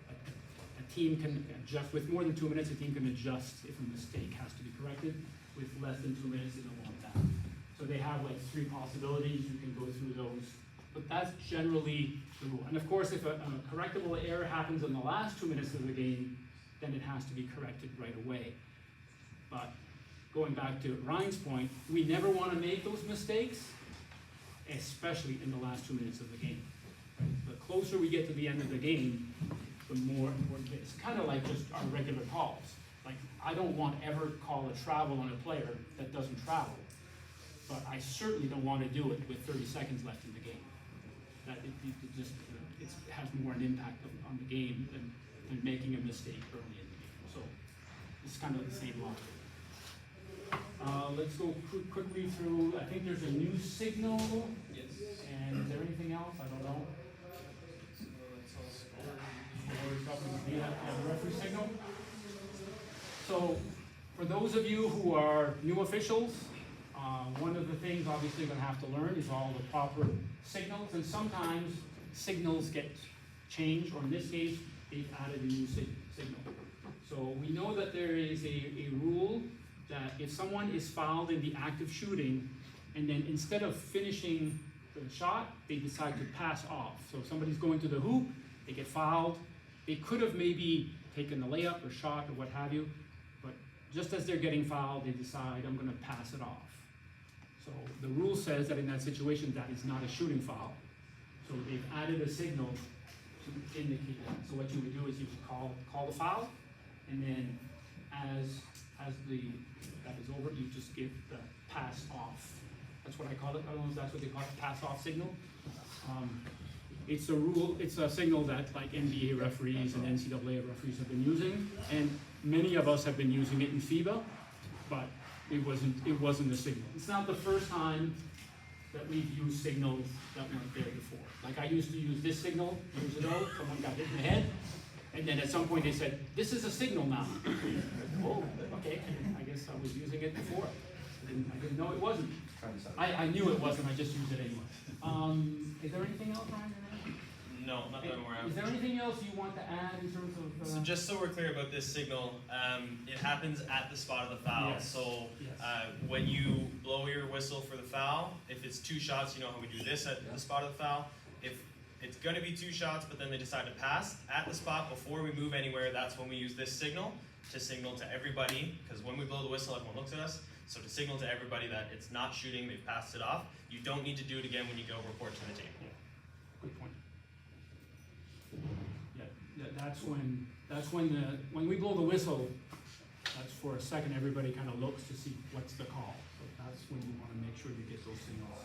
A team can adjust, with more than 2 minutes, a team can adjust if a mistake has to be corrected. With less than 2 minutes, they don't want that. So they have like 3 possibilities, you can go through those. But that's generally the rule. And of course, if a correctable error happens in the last 2 minutes of the game, then it has to be corrected right away. But going back to Ryan's point, we never want to make those mistakes, especially in the last 2 minutes of the game. The closer we get to the end of the game, the more important it is. It's kind of like just our regular calls. Like, I don't want to ever call a travel on a player that doesn't travel. But I certainly don't want to do it with 30 seconds left in the game. That it has more an impact on the game than making a mistake early in the game. So it's kind of the same logic. Let's go quickly through. I think there's a new signal. Yes. And is there anything else? I don't know. The referee signal. So for those of you who are new officials, one of the things obviously you're going to have to learn is all the proper signals, and sometimes signals get changed, or in this case, they've added a new signal. So we know that there is a rule that if someone is fouled in the act of shooting, and then instead of finishing the shot, they decide to pass off. So if somebody's going to the hoop, they get fouled. They could have maybe taken the layup or shot or what have you, but just as they're getting fouled, they decide, I'm gonna pass it off. So the rule says that in that situation, that is not a shooting foul. So they've added a signal to indicate that. So what you would do is you would call the foul, and then as that is over, you just give the pass off. That's what I call it. I don't know if that's what they call it, pass off signal. It's a rule, it's a signal that like NBA referees and NCAA referees have been using, and many of us have been using it in FIBA, but it wasn't a signal. It's not the first time that we've used signals that weren't there before. Like I used to use this signal years ago, someone got hit in the head, and then at some point they said, this is a signal now. Oh, okay, I guess I was using it before. I didn't know it wasn't. I knew it wasn't, I just used it anyway. Is there anything else, Ryan? No, not that I'm aware of. Is there anything else you want to add in terms of? So just so we're clear about this signal, it happens at the spot of the foul. Yes. So Yes. when you blow your whistle for the foul, if it's 2 shots, you know how we do this at the spot of the foul. If it's going to be 2 shots, but then they decide to pass at the spot before we move anywhere, that's when we use this signal to signal to everybody. Because when we blow the whistle, everyone looks at us. So to signal to everybody that it's not shooting, they've passed it off. You don't need to do it again when you go report to the team. Good point. Yeah, that's when we blow the whistle, that's for a second, everybody kind of looks to see what's the call. So that's when you want to make sure you get those signals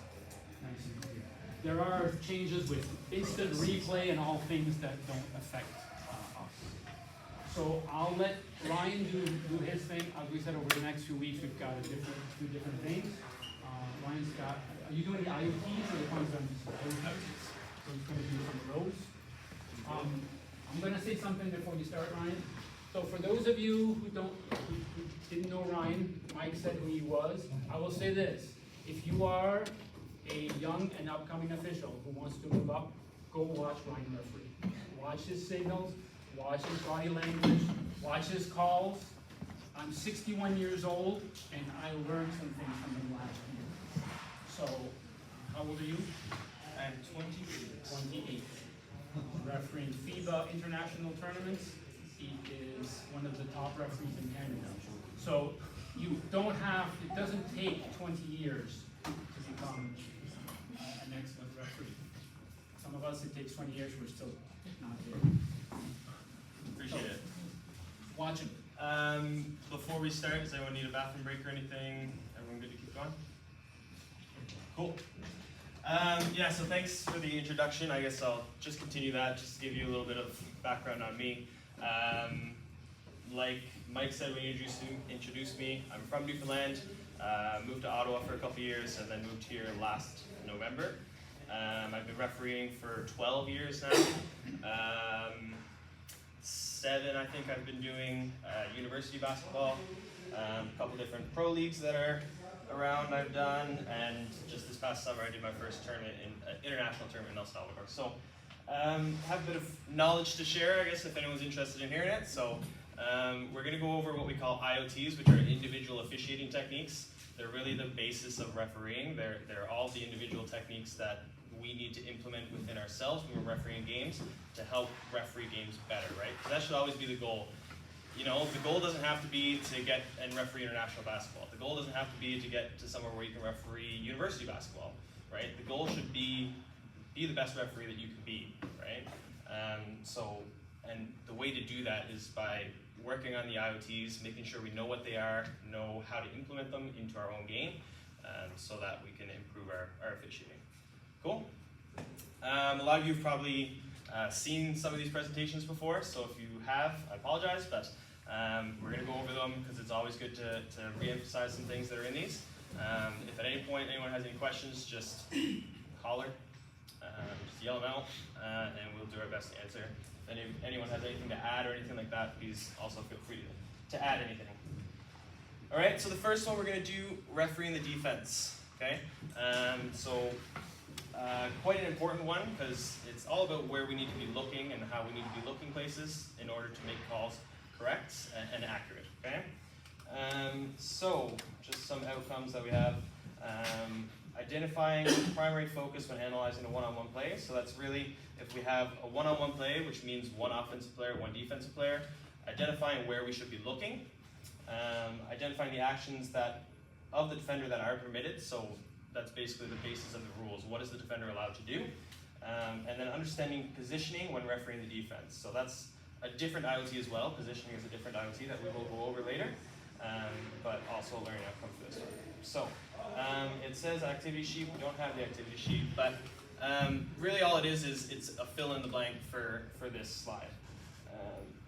nice and clear. There are changes with instant replay and all things that don't affect us. So I'll let Ryan do his thing. As we said, over the next few weeks, we've got two different things. Ryan's got, are you doing the IoTs or the ones on IoTs? So he's going to do some of those. I'm going to say something before you start, Ryan. So for those of you who didn't know Ryan, Mike said who he was. I will say this: if you are a young and upcoming official who wants to move up, go watch Ryan referee. Watch his signals, watch his body language, watch his calls. I'm 61 years old, and I learned some things from him last year. So, how old are you? I'm 28. 28. Refereeing FIBA international tournaments. He is one of the top referees in Canada. So you don't have, it doesn't take 20 years to become an excellent referee. Some of us, it takes 20 years, we're still not there. Appreciate it. Watch him. Before we start, does anyone need a bathroom break or anything? Everyone good to keep going? Cool. Yeah, so thanks for the introduction. I guess I'll just continue that, just to give you a little bit of background on me. Like Mike said when he introduced me, I'm from Newfoundland, moved to Ottawa for a couple years, and then moved here last November. I've been refereeing for 12 years now. 7, I think I've been doing university basketball, a couple different pro leagues that are around I've done, and just this past summer I did my first tournament international tournament in El Salvador. So have a bit of knowledge to share, I guess, if anyone's interested in hearing it. So we're going to go over what we call IoTs, which are individual officiating techniques. They're really the basis of refereeing. They're all the individual techniques that we need to implement within ourselves when we're refereeing games to help referee games better, right? So that should always be the goal. You know, the goal doesn't have to be to get and referee international basketball. The goal doesn't have to be to get to somewhere where you can referee university basketball, right? The goal should be the best referee that you can be, right? And the way to do that is by working on the IoTs, making sure we know what they are, know how to implement them into our own game, so that we can improve our officiating. Cool? A lot of you have probably seen some of these presentations before, so if you have, I apologize, but we're going to go over them because it's always good to re-emphasize some things that are in these. If at any point anyone has any questions, just holler, just yell them out, and we'll do our best to answer. If anyone has anything to add or anything like that, please also feel free to add anything. All right, so the first one we're going to do, refereeing the defense. Okay, quite an important one because it's all about where we need to be looking and how we need to be looking places in order to make calls correct and accurate. Okay, so just some outcomes that we have. Identifying primary focus when analyzing a one-on-one play. So that's really if we have a one-on-one play, which means one offensive player, one defensive player, identifying where we should be looking, identifying the actions that of the defender that are permitted, so that's basically the basis of the rules. What is the defender allowed to do? And then understanding positioning when refereeing the defense. So that's a different IoT as well. Positioning is a different IoT that we will go over later, but also learning outcomes for this one. So it says activity sheet. We don't have the activity sheet, but really all it is it's a fill in the blank for this slide.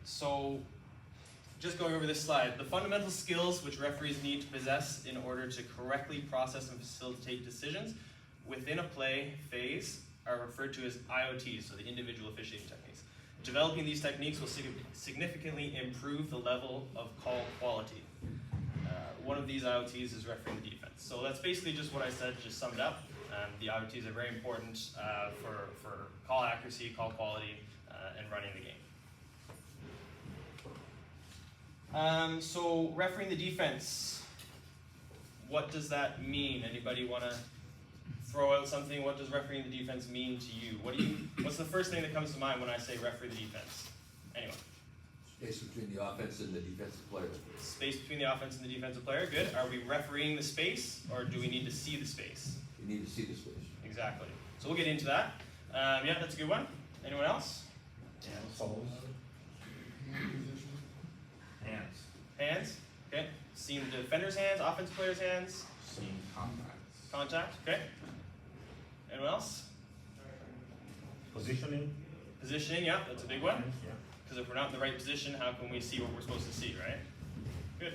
So just going over this slide, the fundamental skills which referees need to possess in order to correctly process and facilitate decisions within a play phase are referred to as IoTs, so the individual officiating techniques. Developing these techniques will significantly improve the level of call quality. One of these IoTs is refereeing the defense. So that's basically just what I said, just summed up. The IoTs are very important for call accuracy, call quality, and running the game. So refereeing the defense, what does that mean? Anybody want to throw out something? What does refereeing the defense mean to you? What's the first thing that comes to mind when I say referee the defense? Anyone? Space between the offense and the defensive player. Space between the offense and the defensive player, good. Are we refereeing the space, or do we need to see the space? You need to see the space. Exactly. So we'll get into that. Yeah, that's a good one. Anyone else? Hands. Hands, okay. Seeing the defender's hands, offensive player's hands. Seeing contacts. Contact, okay. Anyone else? Positioning. Positioning, yeah, that's a big one. Yeah. Because if we're not in the right position, how can we see what we're supposed to see, right? Good.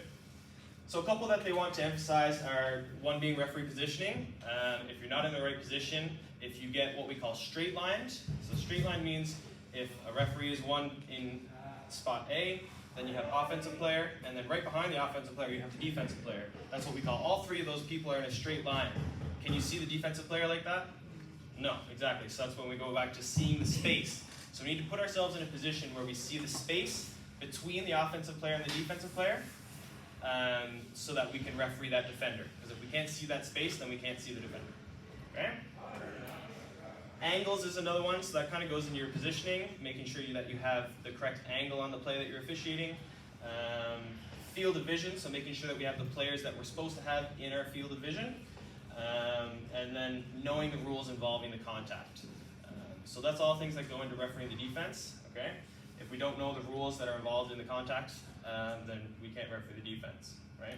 So a couple that they want to emphasize are, one being referee positioning. If you're not in the right position, if you get what we call straight lined. So straight line means if a referee is one in spot A, then you have offensive player, and then right behind the offensive player, you have the defensive player. That's what we call, all three of those people are in a straight line. Can you see the defensive player like that? No, exactly. So that's when we go back to seeing the space. So we need to put ourselves in a position where we see the space between the offensive player and the defensive player, so that we can referee that defender. Because if we can't see that space, then we can't see the defender. Okay? Angles is another one, so that kind of goes into your positioning, making sure that you have the correct angle on the play that you're officiating. Field of vision, so making sure that we have the players that we're supposed to have in our field of vision. And then knowing the rules involving the contact. So that's all things that go into refereeing the defense, okay? If we don't know the rules that are involved in the contact, then we can't referee the defense, right?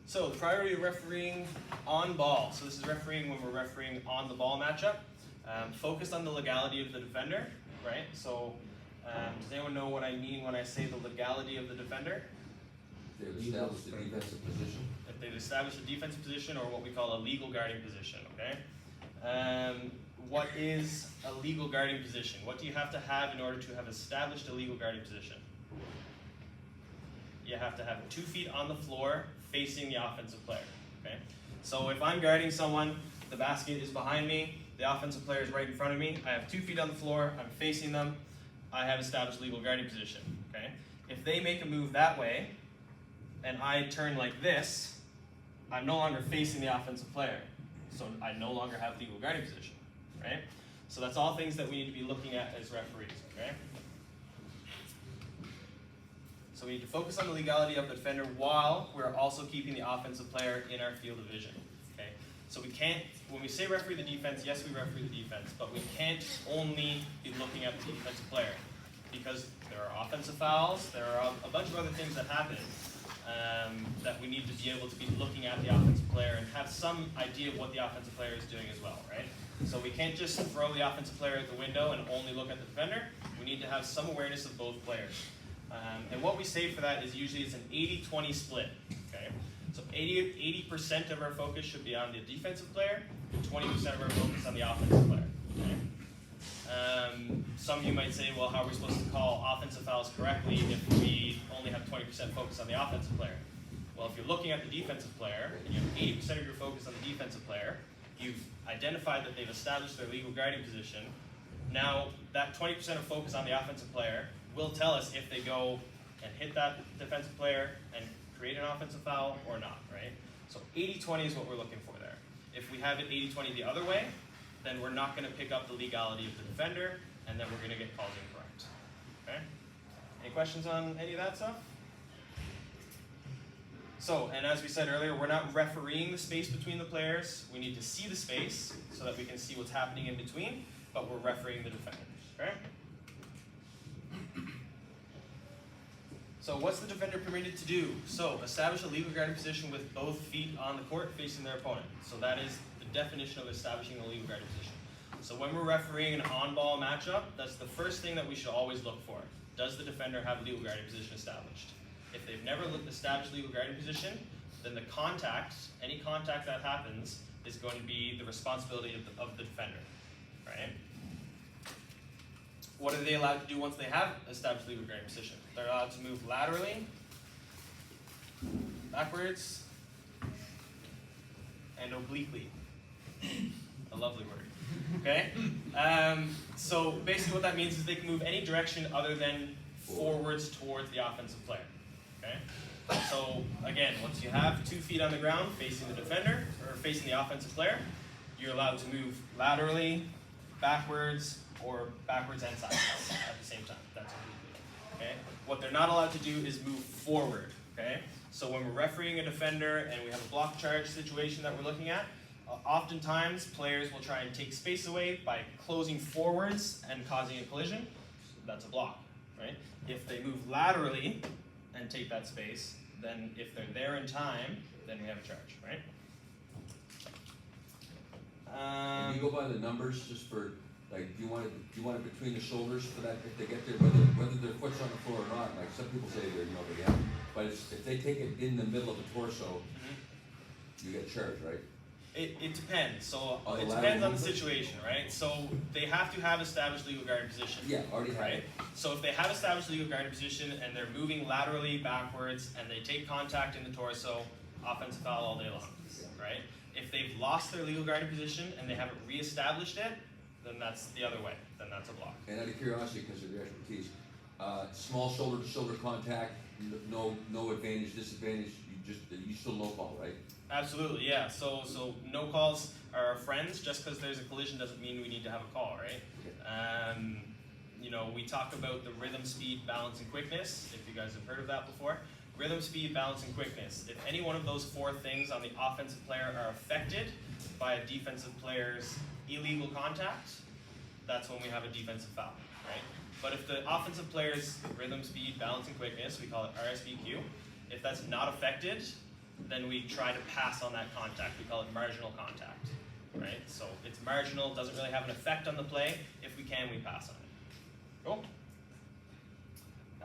So the priority of refereeing on ball. So this is refereeing when we're refereeing on the ball matchup. Focused on the legality of the defender, right? So does anyone know what I mean when I say the legality of the defender? They've established the defensive position. If they've established a defensive position, or what we call a legal guarding position, okay? What is a legal guarding position? What do you have to have in order to have established a legal guarding position? You have to have 2 feet on the floor facing the offensive player, okay? So if I'm guarding someone, the basket is behind me, the offensive player is right in front of me, I have 2 feet on the floor, I'm facing them, I have established legal guarding position, okay? If they make a move that way, and I turn like this, I'm no longer facing the offensive player. So I no longer have legal guarding position, right? So that's all things that we need to be looking at as referees, okay? So we need to focus on the legality of the defender while we're also keeping the offensive player in our field of vision, okay? So we can't, when we say referee the defense, yes, we referee the defense, but we can't only be looking at the defensive player, because there are offensive fouls, there are a bunch of other things that happen that we need to be able to be looking at the offensive player and have some idea of what the offensive player is doing as well, right? So we can't just throw the offensive player out the window and only look at the defender. We need to have some awareness of both players. And what we say for that is usually it's an 80-20 split, okay? So 80% of our focus should be on the defensive player, and 20% of our focus on the offensive player, okay? Some of you might say, well, how are we supposed to call offensive fouls correctly if we only have 20% focus on the offensive player? Well, if you're looking at the defensive player, and you have 80% of your focus on the defensive player, you've identified that they've established their legal guarding position. Now, that 20% of focus on the offensive player will tell us if they go and hit that defensive player and create an offensive foul or not, right? So 80-20 is what we're looking for there. If we have it 80-20 the other way, then we're not going to pick up the legality of the defender, and then we're going to get called incorrect. Okay? Any questions on any of that stuff? So, and as we said earlier, we're not refereeing the space between the players. We need to see the space so that we can see what's happening in between, but we're refereeing the defender. Okay? So what's the defender permitted to do? So establish a legal guarded position with both feet on the court facing their opponent. So that is the definition of establishing a legal guarded position. So when we're refereeing an on-ball matchup, that's the first thing that we should always look for. Does the defender have a legal guarded position established? If they've never established legal guarded position, then the contact, any contact that happens, is going to be the responsibility of the defender, right? What are they allowed to do once they have established legal guarded position? They're allowed to move laterally, backwards, and obliquely. A lovely word. Okay? So basically what that means is they can move any direction other than forwards towards the offensive player. Okay? So again, once you have 2 feet on the ground facing the defender, or facing the offensive player, you're allowed to move laterally, backwards, or backwards and sideways at the same time. That's obliquely. Okay? What they're not allowed to do is move forward. Okay? So when we're refereeing a defender and we have a block charge situation that we're looking at, oftentimes players will try and take space away by closing forwards and causing a collision. That's a block, right? If they move laterally and take that space, then if they're there in time, then we have a charge, right? Can you go by the numbers just for, like, do you want it between the shoulders for that if they get there, whether their foot's on the floor or not? Like some people say they're, they have, but if they take it in the middle of the torso, you get charged, right? It depends. So it depends on the situation, right? So they have to have established legal guarded position. Yeah, already have right? it. So if they have established legal guarded position and they're moving laterally backwards and they take contact in the torso, offensive foul all day long, right? If they've lost their legal guarded position and they haven't reestablished it, then that's the other way. Then that's a block. And out of curiosity, because of your expertise, small shoulder to shoulder contact, no advantage, disadvantage. You still no call, right? Absolutely, yeah. So no calls are our friends. Just because there's a collision doesn't mean we need to have a call, right? We talk about the rhythm, speed, balance, and quickness. If you guys have heard of that before, rhythm, speed, balance, and quickness. If any one of those 4 things on the offensive player are affected by a defensive player's illegal contact, that's when we have a defensive foul, right? But if the offensive player's rhythm, speed, balance, and quickness, we call it RSBQ. If that's not affected, then we try to pass on that contact. We call it marginal contact, right? So it's marginal, doesn't really have an effect on the play. If we can, we pass on it. Cool.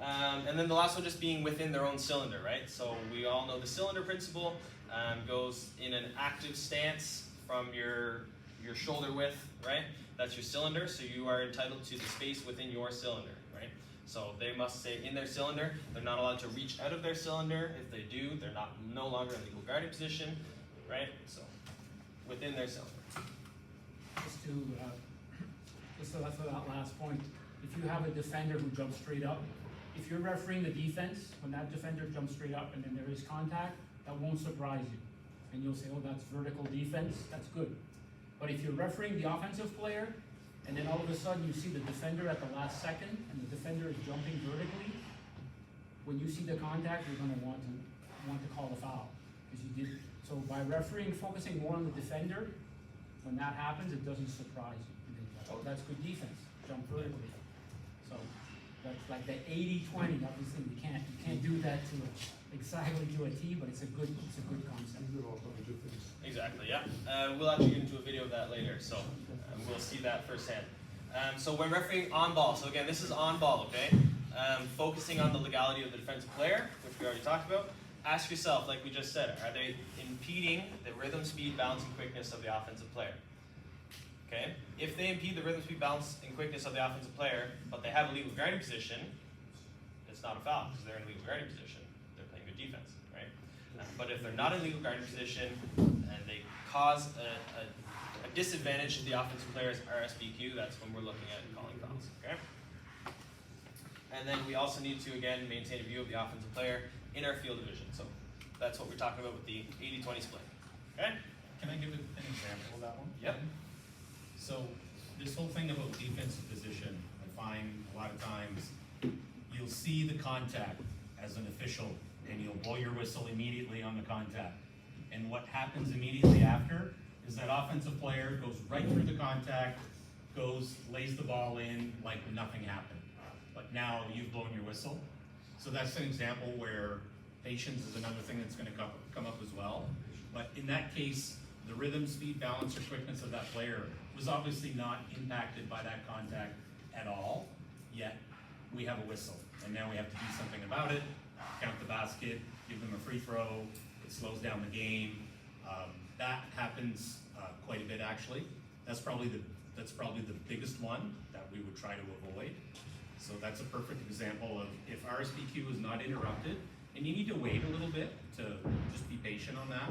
And then the last one just being within their own cylinder, right? So we all know the cylinder principle goes in an active stance from your shoulder width, right? That's your cylinder, so you are entitled to the space within your cylinder, right? So they must stay in their cylinder. They're not allowed to reach out of their cylinder. If they do, they're no longer in legal guarded position, right? So within their cylinder. Just to that's that last point. If you have a defender who jumps straight up, if you're refereeing the defense, when that defender jumps straight up and then there is contact, that won't surprise you. And you'll say, oh, that's vertical defense, that's good. But if you're refereeing the offensive player, and then all of a sudden you see the defender at the last second, and the defender is jumping vertically, when you see the contact, you're gonna want to call the foul. Because you did, so by refereeing, focusing more on the defender, when that happens, it doesn't surprise you. You think, oh, that's good defense, jump vertically. So that's like the 80-20, obviously you can't do that exactly to a T, but it's a good concept. Exactly, yeah. We'll actually get into a video of that later, so we'll see that firsthand. So when refereeing on ball, so again, this is on ball, okay? Focusing on the legality of the defensive player, which we already talked about. Ask yourself, like we just said, are they impeding the rhythm, speed, balance, and quickness of the offensive player? Okay? If they impede the rhythm, speed, balance, and quickness of the offensive player, but they have a legal guarding position, it's not a foul because they're in legal guarding position. They're playing good defense, right? But if they're not in legal guarding position and they cause a disadvantage to the offensive player's RSBQ, that's when we're looking at calling fouls, okay? And then we also need to, again, maintain a view of the offensive player in our field division. So that's what we're talking about with the 80-20 split, okay? Can I give an example of that one? Yep. So this whole thing about defensive position, I find a lot of times you'll see the contact as an official and you'll blow your whistle immediately on the contact. And what happens immediately after is that offensive player goes right through the contact, lays the ball in like nothing happened. But now you've blown your whistle. So that's an example where patience is another thing that's gonna come up as well. But in that case, the rhythm, speed, balance, or quickness of that player was obviously not impacted by that contact at all, yet we have a whistle. And now we have to do something about it, count the basket, give them a free throw, it slows down the game. That happens quite a bit actually. That's probably the biggest one that we would try to avoid. So that's a perfect example of if RSPQ is not interrupted, and you need to wait a little bit to just be patient on that.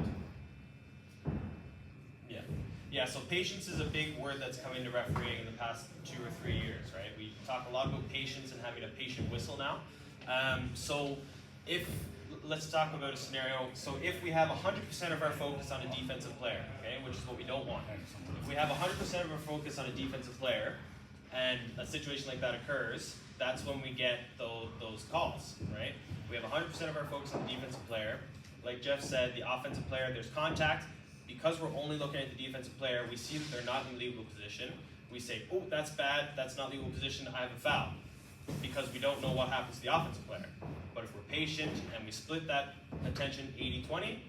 Yeah, so patience is a big word that's come into refereeing in the past 2 or 3 years, right? We talk a lot about patience and having a patient whistle now. Let's talk about a scenario. So if we have 100% of our focus on a defensive player, okay, which is what we don't want. If we have 100% of our focus on a defensive player, and a situation like that occurs, that's when we get those calls, right? We have 100% of our focus on the defensive player. Like Jeff said, the offensive player, there's contact. Because we're only looking at the defensive player, we see that they're not in legal position. We say, oh, that's bad, that's not legal position, I have a foul. Because we don't know what happens to the offensive player. But if we're patient and we split that attention 80-20,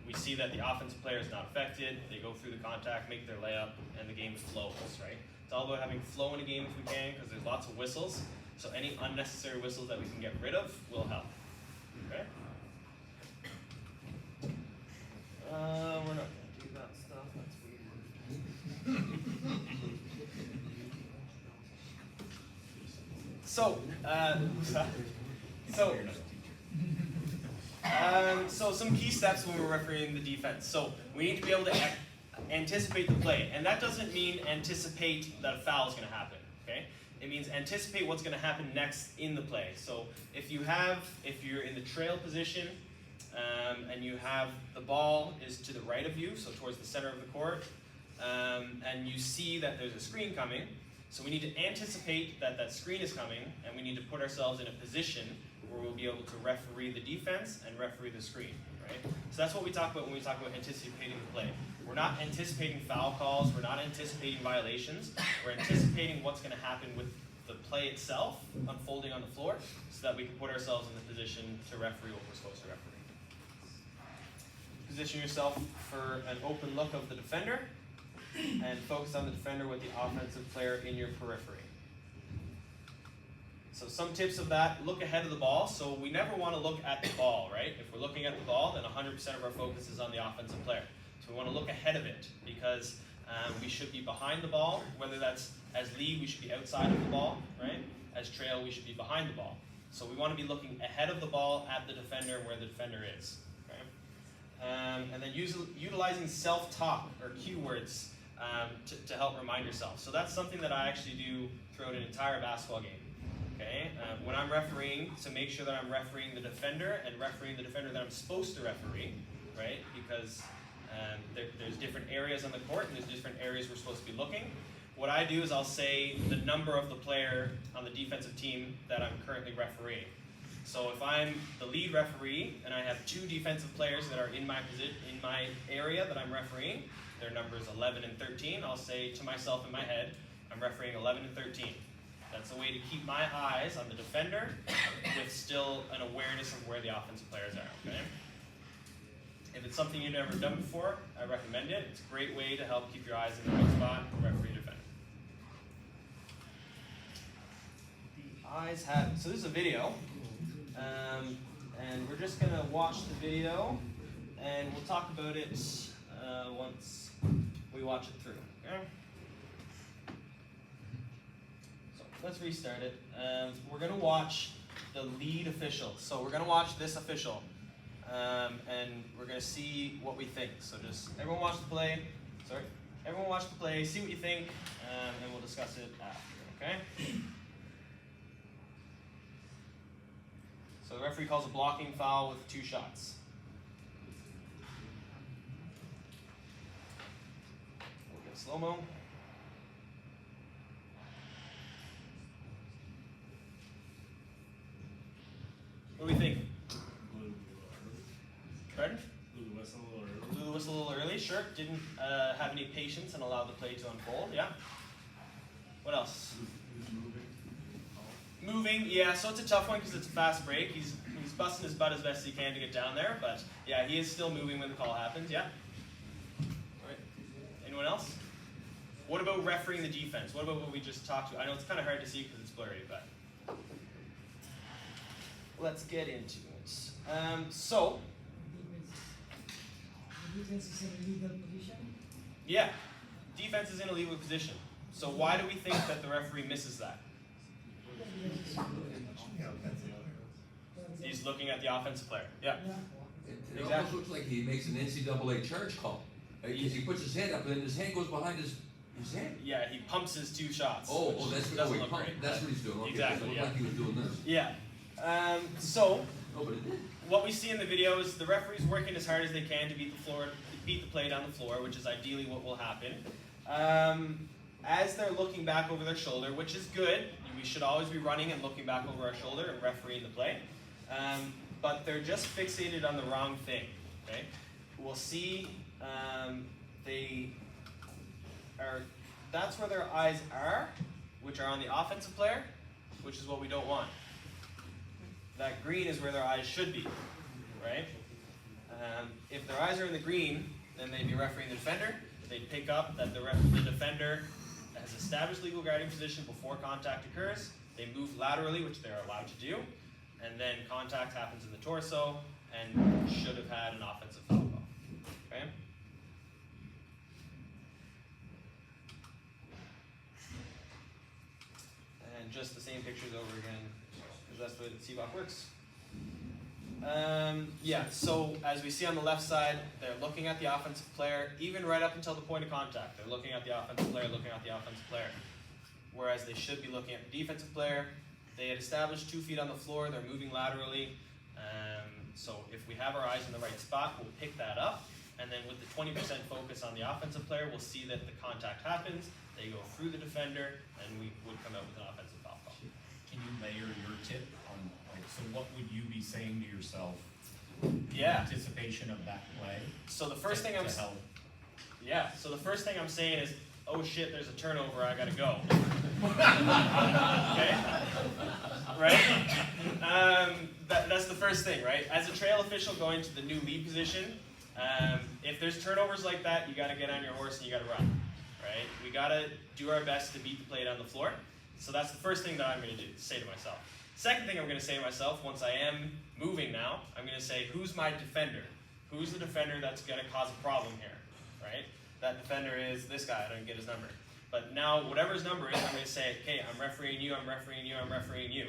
we see that the offensive player is not affected, they go through the contact, make their layup, and the game flows, right? It's all about having flow in a game if we can, because there's lots of whistles. So any unnecessary whistles that we can get rid of will help, okay? We're not gonna do that stuff, that's weird. So some key steps when we're refereeing the defense. So we need to be able to anticipate the play, and that doesn't mean anticipate that a foul is going to happen. Okay, it means anticipate what's going to happen next in the play. So if you're in the trail position, and you have the ball is to the right of you, so towards the center of the court, and you see that there's a screen coming. So we need to anticipate that that screen is coming, and we need to put ourselves in a position where we'll be able to referee the defense and referee the screen, right? So that's what we talk about when we talk about anticipating the play. We're not anticipating foul calls, we're not anticipating violations, we're anticipating what's going to happen with the play itself unfolding on the floor so that we can put ourselves in the position to referee what we're supposed to referee. Position yourself for an open look of the defender and focus on the defender with the offensive player in your periphery. So some tips of that, look ahead of the ball. So we never want to look at the ball, right? If we're looking at the ball, then 100% of our focus is on the offensive player. So we want to look ahead of it because we should be behind the ball, whether that's as lead, we should be outside of the ball, right? As trail, we should be behind the ball. So we want to be looking ahead of the ball at the defender where the defender is. And then utilizing self-talk or cue words to help remind yourself. So that's something that I actually do throughout an entire basketball game. Okay, when I'm refereeing, to make sure that I'm refereeing the defender and refereeing the defender that I'm supposed to referee, right? Because there's different areas on the court and there's different areas we're supposed to be looking. What I do is I'll say the number of the player on the defensive team that I'm currently refereeing. So if I'm the lead referee and I have 2 defensive players that are in my area that I'm refereeing, their numbers 11 and 13, I'll say to myself in my head, I'm refereeing 11 and 13. That's a way to keep my eyes on the defender with still an awareness of where the offensive players are, okay? If it's something you've never done before, I recommend it. It's a great way to help keep your eyes in the right spot and referee defender. The eyes have it. So this is a video. And we're just going to watch the video, and we'll talk about it once we watch it through. Okay? So let's restart it. We're going to watch the lead official. So we're going to watch this official, and we're going to see what we think. So just everyone watch the play. Sorry, everyone watch the play. See what you think, and we'll discuss it after. Okay? So the referee calls a blocking foul with 2 shots. We'll get slow-mo. What do we think? Pardon? Blew the whistle a little early. Blew the whistle a little early, sure. Didn't have any patience and allowed the play to unfold, yeah. What else? Moving, yeah, so it's a tough one because it's a fast break. He's busting his butt as best he can to get down there, but yeah, he is still moving when the call happens, yeah. Alright. Anyone else? What about refereeing the defense? What about what we just talked about? I know it's kind of hard to see because it's blurry, but let's get into it. So, Defense is in a legal position? yeah, defense is in a legal position. So why do we think that the referee misses that? He's looking at the offensive player. Yeah. It almost looks like he makes an NCAA charge call. Because he puts his hand up and then his hand goes behind his hand. Yeah, he pumps his 2 shots. Oh, which that's what, doesn't look great. that's what he's doing. Okay, Exactly, it looked yeah. like he was doing this. Yeah. So, Oh, but it did. what we see in the video is the referees working as hard as they can to beat the play down the floor, which is ideally what will happen. As they're looking back over their shoulder, which is good, we should always be running and looking back over our shoulder and refereeing the play. But they're just fixated on the wrong thing. Okay, we'll see they are. That's where their eyes are, which are on the offensive player, which is what we don't want. That green is where their eyes should be, right? If their eyes are in the green, then they'd be refereeing the defender. They'd pick up that the defender has established legal guarding position before contact occurs. They move laterally, which they're allowed to do, and then contact happens in the torso and should have had an offensive foul call. Okay? And just the same pictures over again, because that's the way that CBOC works. Yeah, so as we see on the left side, they're looking at the offensive player, even right up until the point of contact. They're looking at the offensive player, looking at the offensive player. Whereas they should be looking at the defensive player. They had established 2 feet on the floor, they're moving laterally. So if we have our eyes in the right spot, we'll pick that up. And then with the 20% focus on the offensive player, we'll see that the contact happens, they go through the defender, and we would come out with an offensive foul call. Can you layer your tip on, like, so what would you be saying to yourself Yeah. in anticipation of that play? So the first thing I'm to help? Yeah, so the first thing I'm saying is, oh shit, there's a turnover, I gotta go. Okay? Right? That's the first thing, right? As a trail official going to the new lead position, if there's turnovers like that, you gotta get on your horse and you gotta run, right? We gotta do our best to beat the play down the floor. So that's the first thing that I'm gonna do, say to myself. Second thing I'm gonna say to myself, once I am moving now, I'm gonna say, who's my defender? Who's the defender that's gonna cause a problem here, right? That defender is this guy, I don't get his number. But now, whatever his number is, I'm gonna say, okay, I'm refereeing you, I'm refereeing you, I'm refereeing you,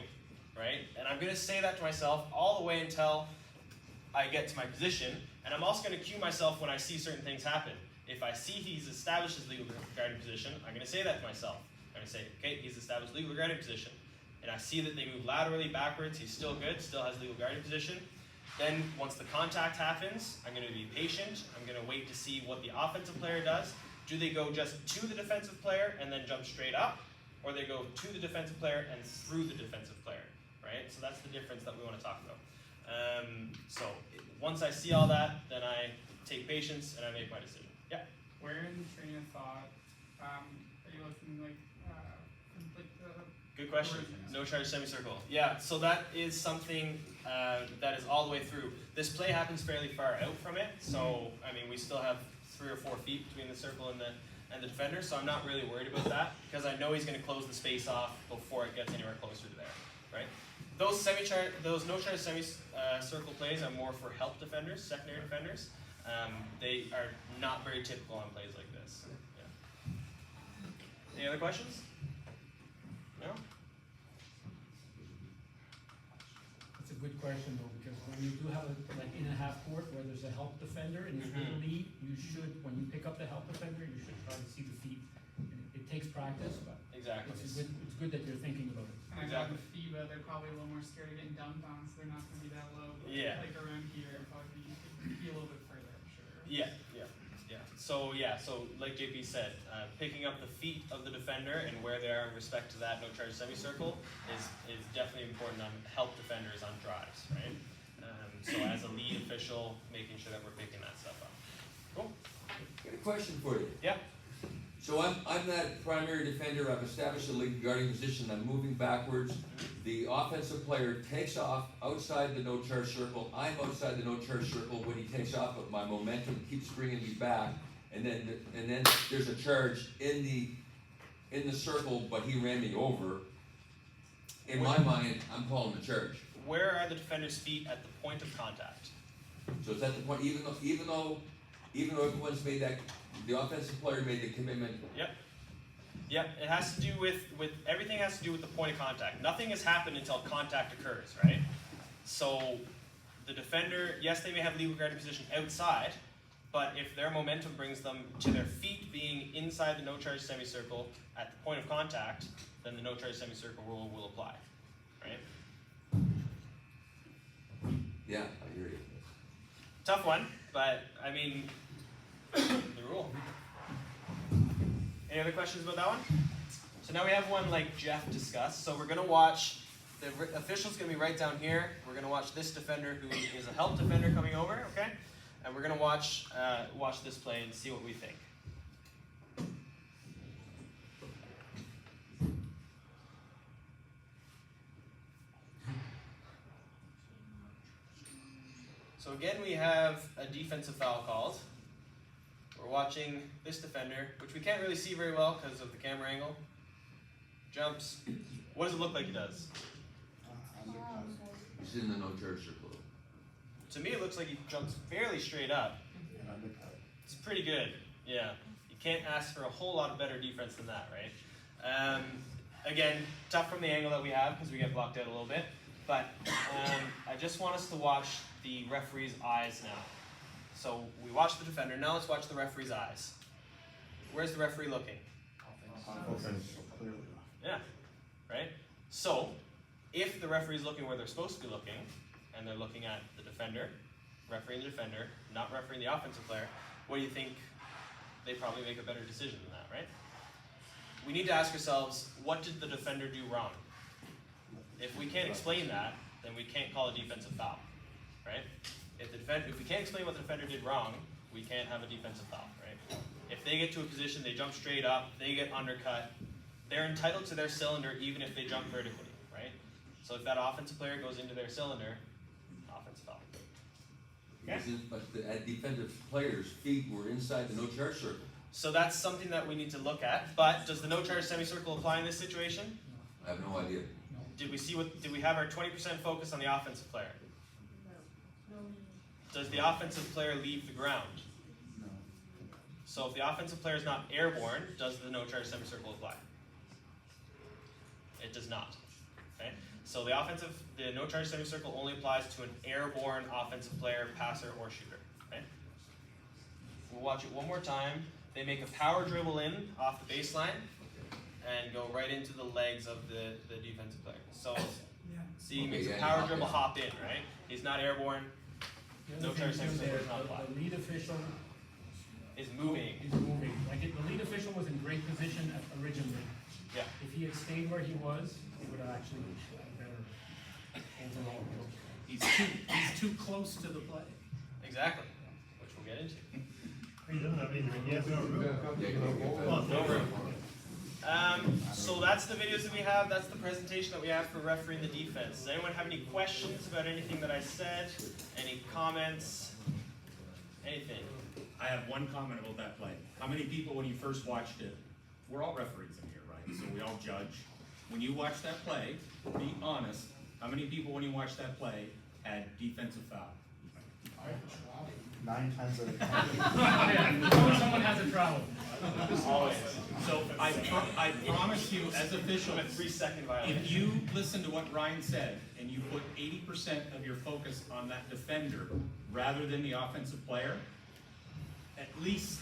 right? And I'm gonna say that to myself all the way until I get to my position, and I'm also gonna cue myself when I see certain things happen. If I see he's established his legal guarding position, I'm gonna say that to myself. I'm gonna say, okay, he's established legal guarding position. And I see that they move laterally, backwards, he's still good, still has legal guarding position. Then, once the contact happens, I'm gonna be patient, I'm gonna wait to see what the offensive player does. Do they go just to the defensive player and then jump straight up? Or they go to the defensive player and through the defensive player, right? So that's the difference that we wanna talk about. Once I see all that, then I take patience and I make my decision. Yeah? Where in the train of thought are you looking like Good question. No charge semicircle. Yeah, so that is something that is all the way through. This play happens fairly far out from it, so I mean we still have 3 or 4 feet between the circle and the defender, so I'm not really worried about that because I know he's going to close the space off before it gets anywhere closer to there, right? Those no charge semicircle plays are more for help defenders, secondary defenders. They are not very typical on plays like this. Yeah. Any other questions? No? It's a good question though, because when you do have like in a half court where there's a help defender and you're in the lead, you should, when you pick up the help defender, you should try to see the feet. And it takes practice, but Exactly. it's good that you're thinking about it. And I know with FIBA, they're probably a little more scared of getting dunked on, so they're not going to be that low. But Yeah. like around here, it'd probably be a little bit further, I'm sure. Yeah, yeah. So like JP said, picking up the feet of the defender and where they are in respect to that no charge semicircle is definitely important on help defenders on drives, right? So as a lead official, making sure that we're picking that stuff up. Cool. Got a question for you. Yeah. So I'm that primary defender, I've established a lead guarding position, I'm moving backwards. The offensive player takes off outside the no charge circle, I'm outside the no charge circle when he takes off, but my momentum keeps bringing me back. And then there's a charge in the circle, but he ran me over. In my mind, I'm calling the charge. Where are the defender's feet at the point of contact? So it's at the point, even though everyone's made that, the offensive player made the commitment. Yep, it has to do with everything has to do with the point of contact. Nothing has happened until contact occurs, right? So the defender, yes, they may have legal guarding position outside, but if their momentum brings them to their feet being inside the no charge semicircle at the point of contact, then the no charge semicircle rule will apply, right? Yeah, I hear you. Tough one, but I mean, the rule. Any other questions about that one? So now we have one like Jeff discussed. So we're gonna watch, the official's gonna be right down here. We're gonna watch this defender who is a help defender coming over, okay? And we're gonna watch this play and see what we think. So again, we have a defensive foul called. We're watching this defender, which we can't really see very well because of the camera angle. Jumps. What does it look like he does? He's in the no charge circle. To me, it looks like he jumps fairly straight up. It's pretty good. Yeah. You can't ask for a whole lot of better defense than that, right? Again, tough from the angle that we have because we get blocked out a little bit. But I just want us to watch the referee's eyes now. So we watch the defender. Now let's watch the referee's eyes. Where's the referee looking? Yeah, right? So if the referee's looking where they're supposed to be looking, and they're looking at the defender, refereeing the defender, not refereeing the offensive player, what do you think? They probably make a better decision than that, right? We need to ask ourselves, what did the defender do wrong? If we can't explain that, then we can't call a defensive foul, right? If we can't explain what the defender did wrong, we can't have a defensive foul, right? If they get to a position, they jump straight up, they get undercut, they're entitled to their cylinder even if they jump vertically, right? So if that offensive player goes into their cylinder, offensive foul. Okay. But the defensive player's feet were inside the no charge circle. So that's something that we need to look at, but does the no charge semicircle apply in this situation? I have no idea. Did we have our 20% focus on the offensive player? Does the offensive player leave the ground? No. So if the offensive player is not airborne, does the no charge semicircle apply? It does not. Okay? So the no charge semicircle only applies to an airborne offensive player, passer, or shooter. Okay? We'll watch it one more time. They make a power dribble in off the baseline and go right into the legs of the defensive player. So see, he makes a power dribble hop in, right? He's not airborne. No charge semicircle does not apply. The lead official is moving. Like the lead official was in great position originally. Yeah. If he had stayed where he was, he would have actually been better overall. He's too close to the play. Exactly, which we'll get into. He doesn't have anything, he has no room. No room. So that's the videos that we have. That's the presentation that we have for refereeing the defense. Does anyone have any questions about anything that I said? Any comments? Anything? I have one comment about that play. How many people, when you first watched it, we're all referees in here, right? So we all judge. When you watch that play, be honest, how many people, when you watched that play, had defensive foul? 9 times out of 10. Always someone has a problem. Always. So I promise you, as officials, 3-second violation. if you listen to what Ryan said and you put 80% of your focus on that defender rather than the offensive player, at least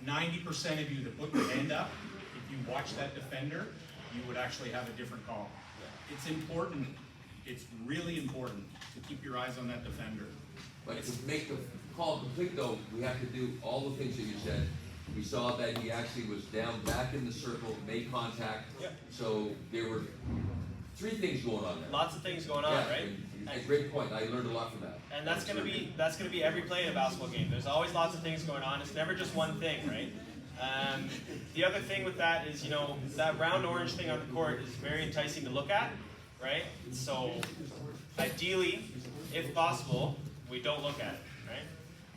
90% of you that put your hand up, if you watch that defender, you would actually have a different call. It's important, it's really important to keep your eyes on that defender. But to make the call complete though, we have to do all the things that you said. We saw that he actually was down back in the circle, made contact. Yep. So there were 3 things going on there. Lots of things going on, Yeah, right? and great point, I learned a lot from that. And that's gonna be every play in a basketball game. There's always lots of things going on. It's never just one thing, right? The other thing with that is, you know, that round orange thing on the court is very enticing to look at, right? So ideally, if possible, we don't look at it, right?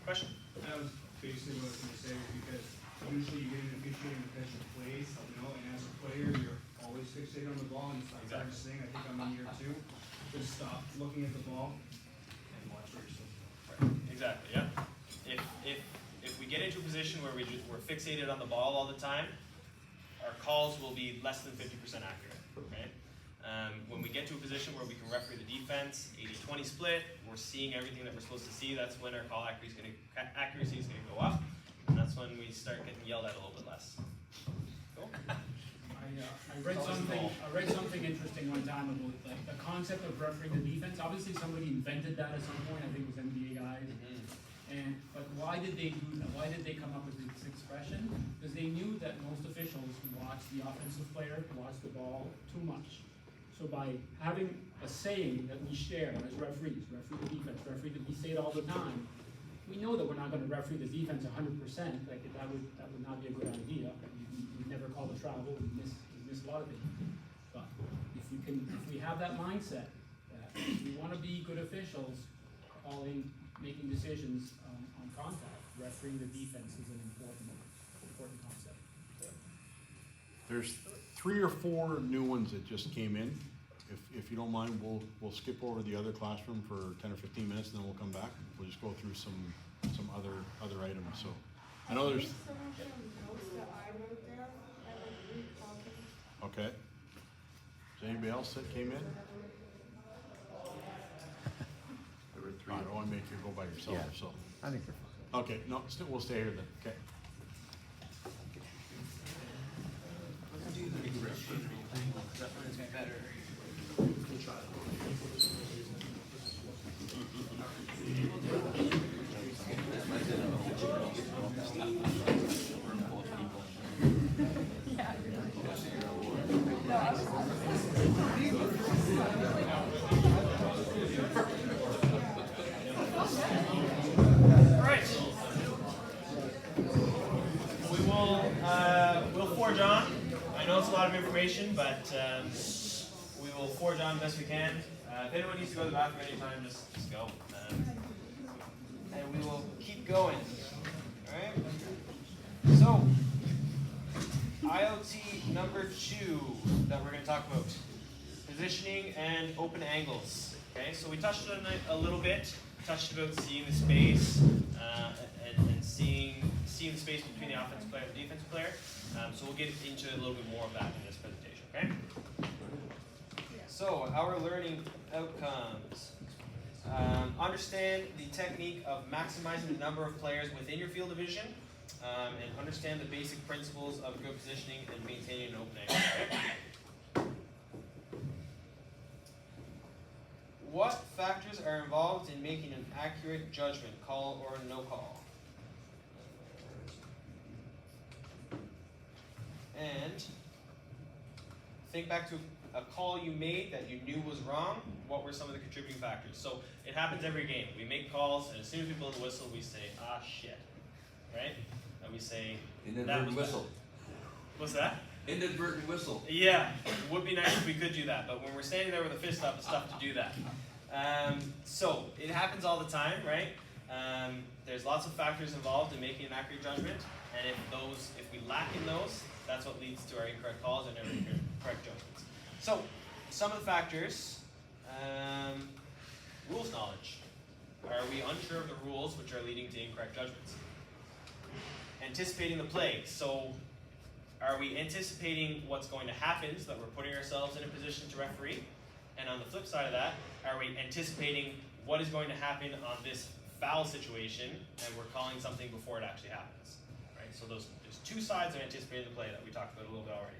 Question? That was basically what I was gonna say, because usually you get an officiating because you play, you know, and as a player, you're always fixated on the ball, and it's like the hardest thing, I think I'm in year 2, just stop looking at the ball and watch where you're supposed to go. Exactly, yeah. If we get into a position where we're fixated on the ball all the time, our calls will be less than 50% accurate, right? When we get to a position where we can referee the defense, 80-20 split, we're seeing everything that we're supposed to see, that's when our call accuracy is going to go up, and that's when we start getting yelled at a little bit less. Cool? I read something interesting one time about like the concept of refereeing the defense. Obviously, somebody invented that at some point. I think it was NBA guys. But why did they do that? Why did they come up with this expression? Because they knew that most officials watch the offensive player watch the ball too much. So by having a saying that we share as referees, referee the defense, referee that we say it all the time, we know that we're not going to referee the defense 100%. Like that would not be a good idea. We never call the travel. We miss a lot of things. But if we have that mindset that we want to be good officials, making decisions on contact, refereeing the defense is an important concept. There's 3 or 4 new ones that just came in. If you don't mind, we'll skip over the other classroom for 10 or 15 minutes, and then we'll come back. We'll just go through some other items. So I know there's. Okay. Is there anybody else that came in? There were 3. I don't want to make you go by yourself. Yeah. So. I think we're fine. Okay. No, we'll stay here then. Okay. Alright. We'll forge on. I know it's a lot of information, but we will forge on best we can. If anyone needs to go to the bathroom anytime, just go. And we will keep going. Alright? So, IoT number 2 that we're going to talk about. Positioning and open angles. Okay, so we touched on it a little bit. Touched about seeing the space and seeing the space between the offensive player and the defensive player. So we'll get into a little bit more of that in this presentation, okay? So, our learning outcomes. Understand the technique of maximizing the number of players within your field of vision, and understand the basic principles of good positioning and maintaining an open angle, okay? What factors are involved in making an accurate judgment, call or no call? And think back to a call you made that you knew was wrong. What were some of the contributing factors? So it happens every game. We make calls, and as soon as we blow the whistle, we say, ah, shit, right? And we say, Inadvertent whistle. What's that? Inadvertent whistle. Yeah, it would be nice if we could do that, but when we're standing there with a fist up, it's tough to do that. So it happens all the time, right? There's lots of factors involved in making an accurate judgment, and if we lack in those, that's what leads to our incorrect calls and our incorrect judgments. So some of the factors, rules knowledge. Are we unsure of the rules which are leading to incorrect judgments? Anticipating the play. So are we anticipating what's going to happen so that we're putting ourselves in a position to referee? And on the flip side of that, are we anticipating what is going to happen on this foul situation and we're calling something before it actually happens? Right? So there's 2 sides of anticipating the play that we talked about a little bit already.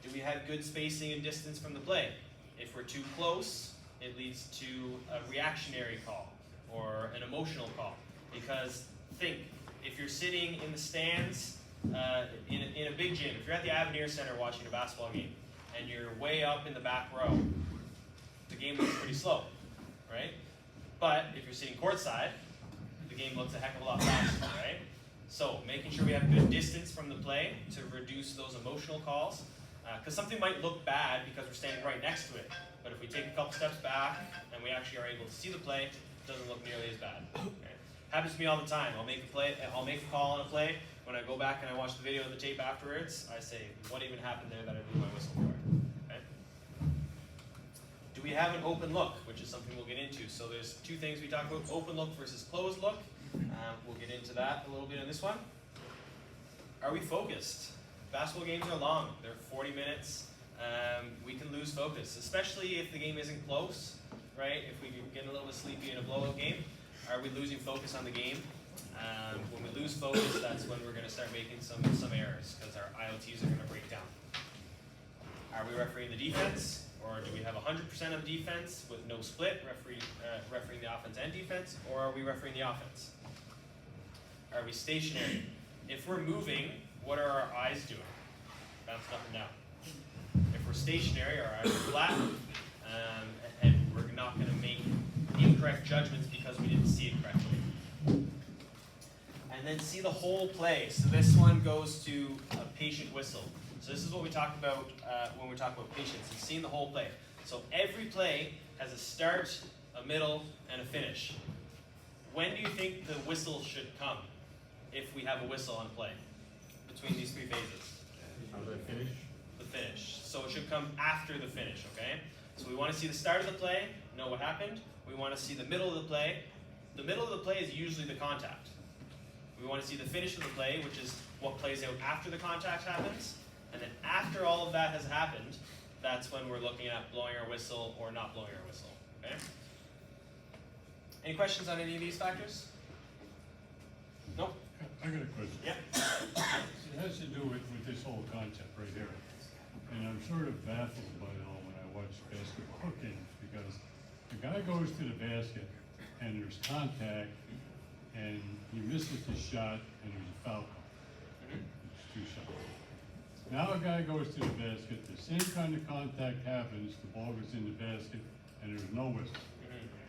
Do we have good spacing and distance from the play? If we're too close, it leads to a reactionary call or an emotional call. Because think, if you're sitting in the stands in a big gym, if you're at the Avenir Center watching a basketball game, and you're way up in the back row, the game looks pretty slow, right? But if you're sitting courtside, the game looks a heck of a lot faster, right? So making sure we have good distance from the play to reduce those emotional calls, because something might look bad because we're standing right next to it, but if we take a couple steps back and we actually are able to see the play, it doesn't look nearly as bad. Okay? Happens to me all the time. I'll make a call on a play. When I go back and I watch the video of the tape afterwards, I say, what even happened there that I blew my whistle for? Okay? Do we have an open look, which is something we'll get into. So there's two things we talk about, open look versus closed look. We'll get into that a little bit in this one. Are we focused? Basketball games are long. They're 40 minutes. We can lose focus, especially if the game isn't close, right? If we get a little bit sleepy in a blowout game, are we losing focus on the game? When we lose focus, that's when we're going to start making some errors because our IOTs are going to break down. Are we refereeing the defense, or do we have 100% of defense with no split, refereeing the offense and defense, or are we refereeing the offense? Are we stationary? If we're moving, what are our eyes doing? Bouncing up and down. If we're stationary, our eyes are flat, and we're not going to make incorrect judgments because we didn't see it correctly. And then see the whole play. So this one goes to a patient whistle. So this is what we talk about when we talk about patience, is seeing the whole play. So every play has a start, a middle, and a finish. When do you think the whistle should come, if we have a whistle on play, between these three phases? How do I finish? The finish. So it should come after the finish, okay? So we want to see the start of the play, know what happened. We want to see the middle of the play. The middle of the play is usually the contact. We want to see the finish of the play, which is what plays out after the contact happens. And then after all of that has happened, that's when we're looking at blowing our whistle or not blowing our whistle, okay? Any questions on any of these factors? Nope. I got a question. Yeah. It has to do with this whole concept right here. And I'm sort of baffled by it all when I watch basketball games, because the guy goes to the basket and there's contact and he misses the shot and there's a foul call. It's 2 shots. Now a guy goes to the basket, the same kind of contact happens, the ball goes in the basket and there's no whistle.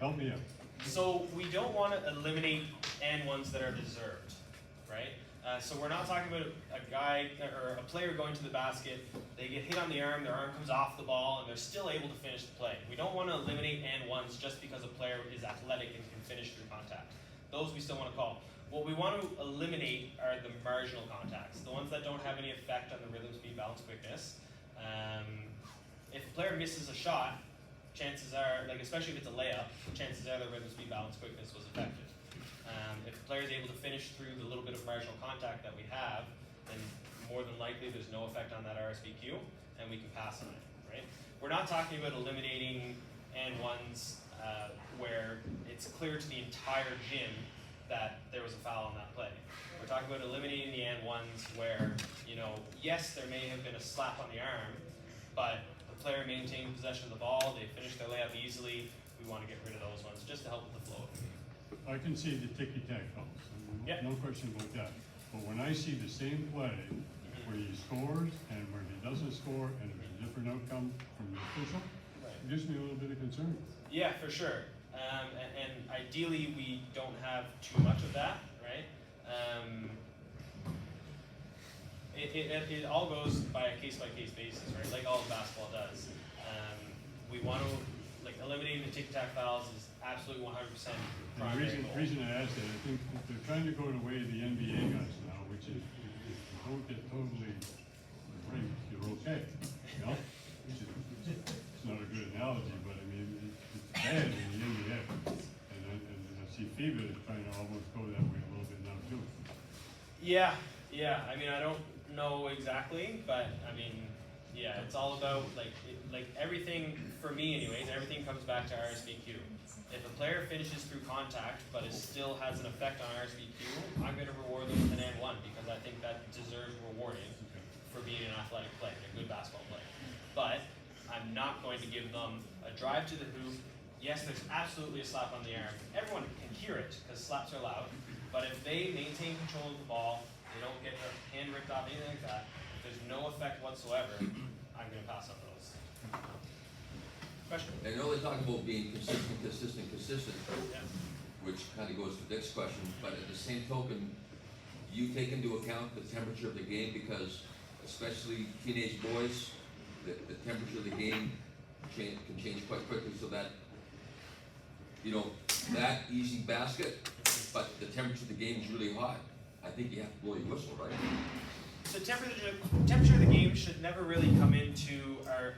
Help me out. So we don't want to eliminate and ones that are deserved, right? So we're not talking about a guy or a player going to the basket, they get hit on the arm, their arm comes off the ball, and they're still able to finish the play. We don't want to eliminate and ones just because a player is athletic and can finish through contact. Those we still want to call. What we want to eliminate are the marginal contacts, the ones that don't have any effect on the rhythm, speed, balance, quickness. If a player misses a shot, chances are, like especially if it's a layup, chances are the rhythm, speed, balance, quickness was affected. If the player is able to finish through the little bit of marginal contact that we have, then more than likely there's no effect on that RSBQ, and we can pass on it, right? We're not talking about eliminating and ones where it's clear to the entire gym that there was a foul on that play. We're talking about eliminating the and ones where, you know, yes, there may have been a slap on the arm, but the player maintained possession of the ball, they finished their layup easily. We want to get rid of those ones just to help with the flow. I can see the ticky-tack calls, Yeah. no question about that. But when I see the same play where he scores and where he doesn't score and there's a different outcome from the official, it gives me a little bit of concern. Yeah, for sure. And ideally, we don't have too much of that, right? It all goes by a case-by-case basis, right? Like all of basketball does. We want to, like, eliminating the tic-tac fouls is absolutely 100% And primary the goal. reason I ask that, I think they're trying to go the way of the NBA guys now, which is if you don't get totally raped, you're okay, you know? It's not a good analogy, but I mean, it's bad in the NBA. And I see FIBA is trying to almost go that way a little bit now too. Yeah. I mean, I don't know exactly, but I mean, yeah, it's all about like everything for me, anyways. Everything comes back to RSBQ. If a player finishes through contact but still has an effect on RSBQ, I'm going to reward them with an and one because I think that deserves rewarding for being an athletic play, a good basketball play. But I'm not going to give them a drive to the hoop. Yes, there's absolutely a slap on the arm. Everyone can hear it because slaps are loud. But if they maintain control of the ball, they don't get their hand ripped off, anything like that, if there's no effect whatsoever, I'm gonna pass on those. Question? I know they talk about being consistent, Yeah. which kind of goes to Dick's question, but at the same token, you take into account the temperature of the game, because especially teenage boys, the temperature of the game can change quite quickly, so that, you know, that easy basket, but the temperature of the game is really hot. I think you have to blow your whistle, right? So temperature of the game should never really come into our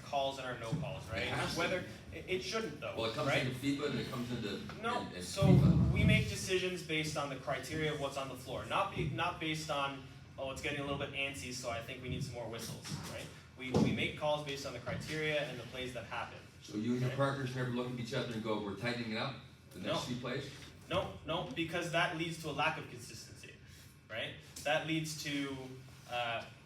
calls and our no calls, right? It has to. Whether it shouldn't though. Well, it comes right? into FIBA and it comes into No, in so FIFA. we make decisions based on the criteria of what's on the floor, not based on, oh, it's getting a little bit antsy, so I think we need some more whistles, right? We make calls based on the criteria and the plays that happen. So you and your partners never look at each other and go, we're tightening it up the next No. few plays? No, because that leads to a lack of consistency, right? That leads to,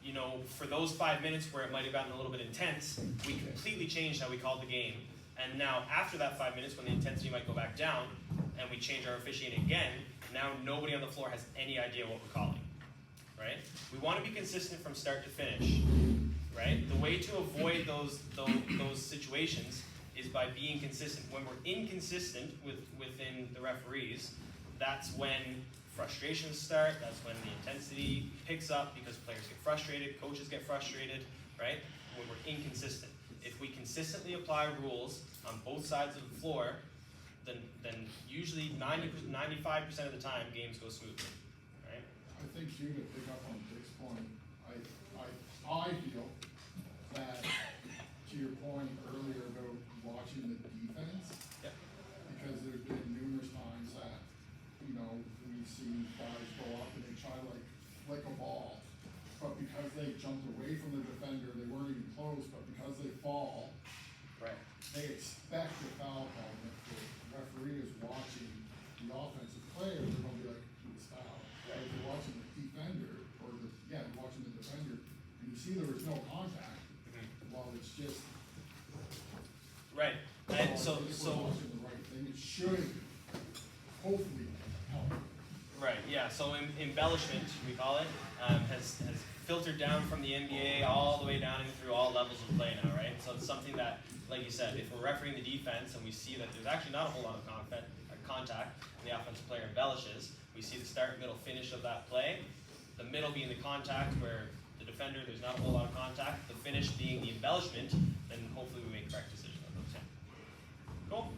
you know, for those 5 minutes where it might have gotten a little bit intense, we completely changed how we called the game. And now after that 5 minutes, when the intensity might go back down, and we change our officiating again, now nobody on the floor has any idea what we're calling, right? We want to be consistent from start to finish, right? The way to avoid those situations is by being consistent. When we're inconsistent within the referees, that's when frustrations start, that's when the intensity picks up because players get frustrated, coaches get frustrated, right? When we're inconsistent. If we consistently apply rules on both sides of the floor, then usually 95% of the time games go smoothly, right? I think too, to pick up on Dick's point, I feel that, to your point earlier about watching the defense, Yep. because there's been numerous times that, you know, we see guys go up and they try to like flick a ball, but because they jumped away from the defender, they weren't even close, but because they fall, Right. they expect a foul call, and if the referee is watching the offensive player, they're gonna be like, he was fouled. But if you're watching the defender, or watching the defender, and you see there was no contact, well, it's just, Right. And so if we're watching the right thing, it should hopefully help. Right, yeah, so embellishment, we call it, has filtered down from the NBA all the way down and through all levels of play now, right? So it's something that, like you said, if we're refereeing the defense and we see that there's actually not a whole lot of contact, and the offensive player embellishes, we see the start, middle, finish of that play, the middle being the contact where the defender, there's not a whole lot of contact, the finish being the embellishment, then hopefully we make a correct decision on those. Cool?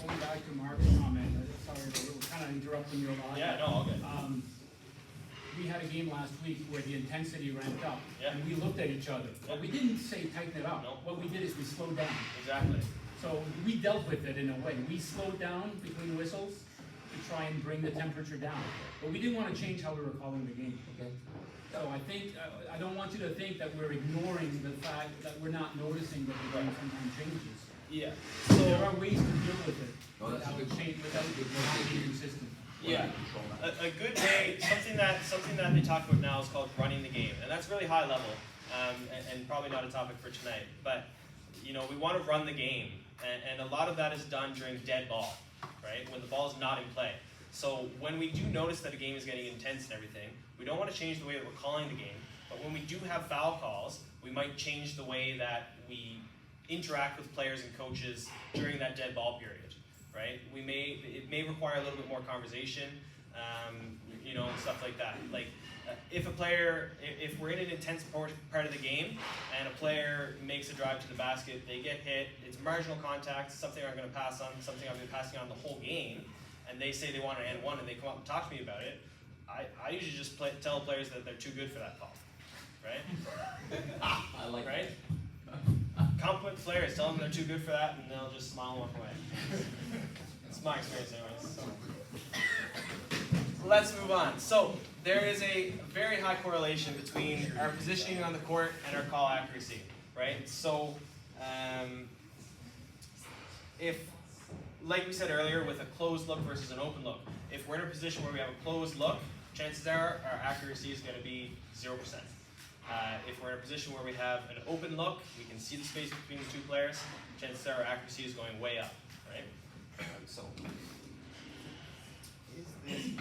Going back to Mark's comment, sorry, we're kind of interrupting your lot. Yeah, no, all good. We had a game last week where the intensity ramped up, Yeah. and we looked at each other. But we didn't say tighten it up. No. What we did is we slowed down. Exactly. So we dealt with it in a way. We slowed down between whistles to try and bring the temperature down. But we didn't want to change how we were calling the game. Okay. So I think, I don't want you to think that we're ignoring the fact that we're not noticing that the game sometimes changes. Yeah. There are ways to deal with it No, that's a without good- change, without that's a good not point. being consistent. Yeah, a good way, something that they talk about now is called running the game, and that's really high level, and probably not a topic for tonight. But you know, we want to run the game, and a lot of that is done during dead ball, right? When the ball is not in play. So when we do notice that a game is getting intense and everything, we don't want to change the way that we're calling the game. But when we do have foul calls, we might change the way that we interact with players and coaches during that dead ball period. Right? It may require a little bit more conversation, you know, and stuff like that. Like, if we're in an intense part of the game, and a player makes a drive to the basket, they get hit, it's marginal contact, something I'm going to pass on, something I've been passing on the whole game, and they say they want an and one, and they come up and talk to me about it, I usually just tell players that they're too good for that call, right? I like right? Compliment players, tell them they're too good for that, and they'll just smile and walk away. It's my experience anyways. So. Let's move on. So there is a very high correlation between our positioning on the court and our call accuracy, right? So if, like we said earlier, with a closed look versus an open look, if we're in a position where we have a closed look, chances are our accuracy is going to be 0%. If we're in a position where we have an open look, we can see the space between the two players, chances are our accuracy is going way up, right? So, is this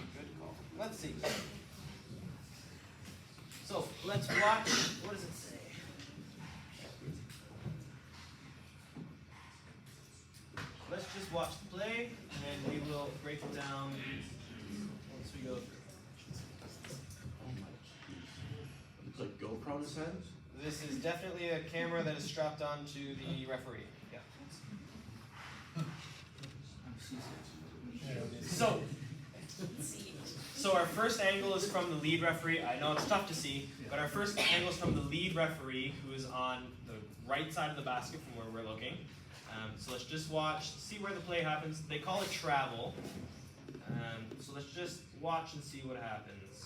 Let's see. So let's watch. What does it say? Let's just watch the play, and we will break it down once we go through. It's like GoPro to head? This is definitely a camera that is strapped onto the referee. Yeah. So our first angle is from the lead referee. I know it's tough to see, but our first angle is from the lead referee, who is on the right side of the basket from where we're looking. So let's just watch, see where the play happens. They call it travel. So let's just watch and see what happens.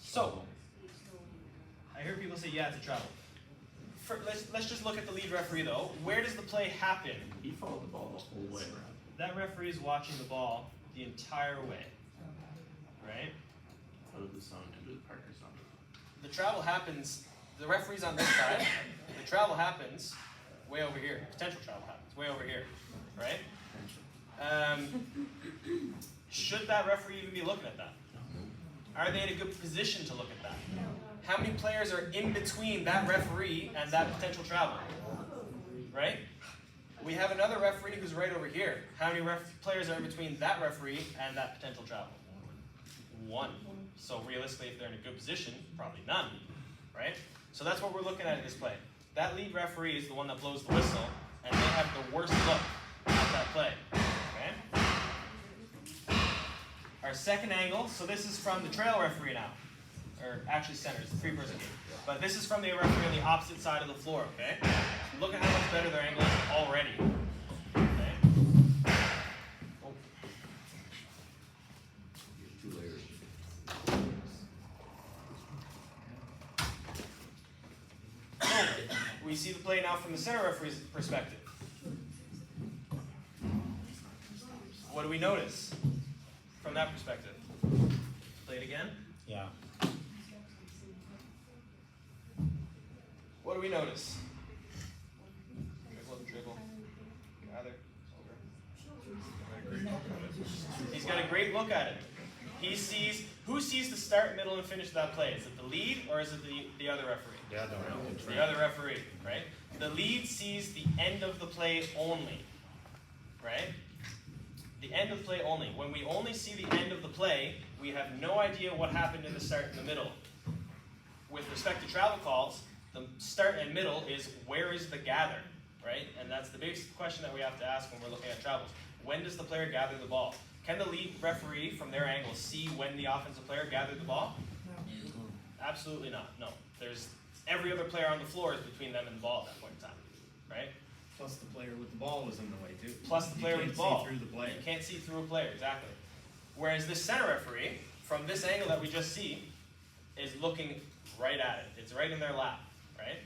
So, I hear people say, yeah, it's a travel. Let's just look at the lead referee though. Where does the play happen? He followed the ball the whole way around. That referee is watching the ball the entire way, right? How did the sound into the partner's sound? The travel happens, the referee's on this side, the travel happens way over here. Potential travel happens way over here, right? Should that referee even be looking at that? Are they in a good position to look at that? How many players are in between that referee and that potential travel? Right? We have another referee who's right over here. How many players are in between that referee and that potential travel? One. So realistically, if they're in a good position, probably none. Right? So that's what we're looking at in this play. That lead referee is the one that blows the whistle, and they have the worst look at that play. Okay? Our second angle, so this is from the trail referee now. Or actually center, it's a three-person game. But this is from the referee on the opposite side of the floor, okay? Look at how much better their angle is already. Okay? Oh. Two layers. So, we see the play now from the center referee's perspective. What do we notice from that perspective? Play it again. Yeah. What do we notice? Dribble, gather, he's got a great look at it. He sees, who sees the start, middle, and finish of that play? Is it the lead or is it the other referee? The other referee, right? The lead sees the end of the play only, right? The end of the play only. When we only see the end of the play, we have no idea what happened in the start and the middle. With respect to travel calls, the start and middle is where is the gather, right? And that's the biggest question that we have to ask when we're looking at travels. When does the player gather the ball? Can the lead referee, from their angle, see when the offensive player gathered the ball? No. Absolutely not, no. There's every other player on the floor is between them and the ball at that point in time, right? Plus the player with the ball was in the way too. Plus the player with the ball. You can't see through the player. You can't see through a player, exactly. Whereas this center referee, from this angle that we just see, is looking right at it. It's right in their lap, right?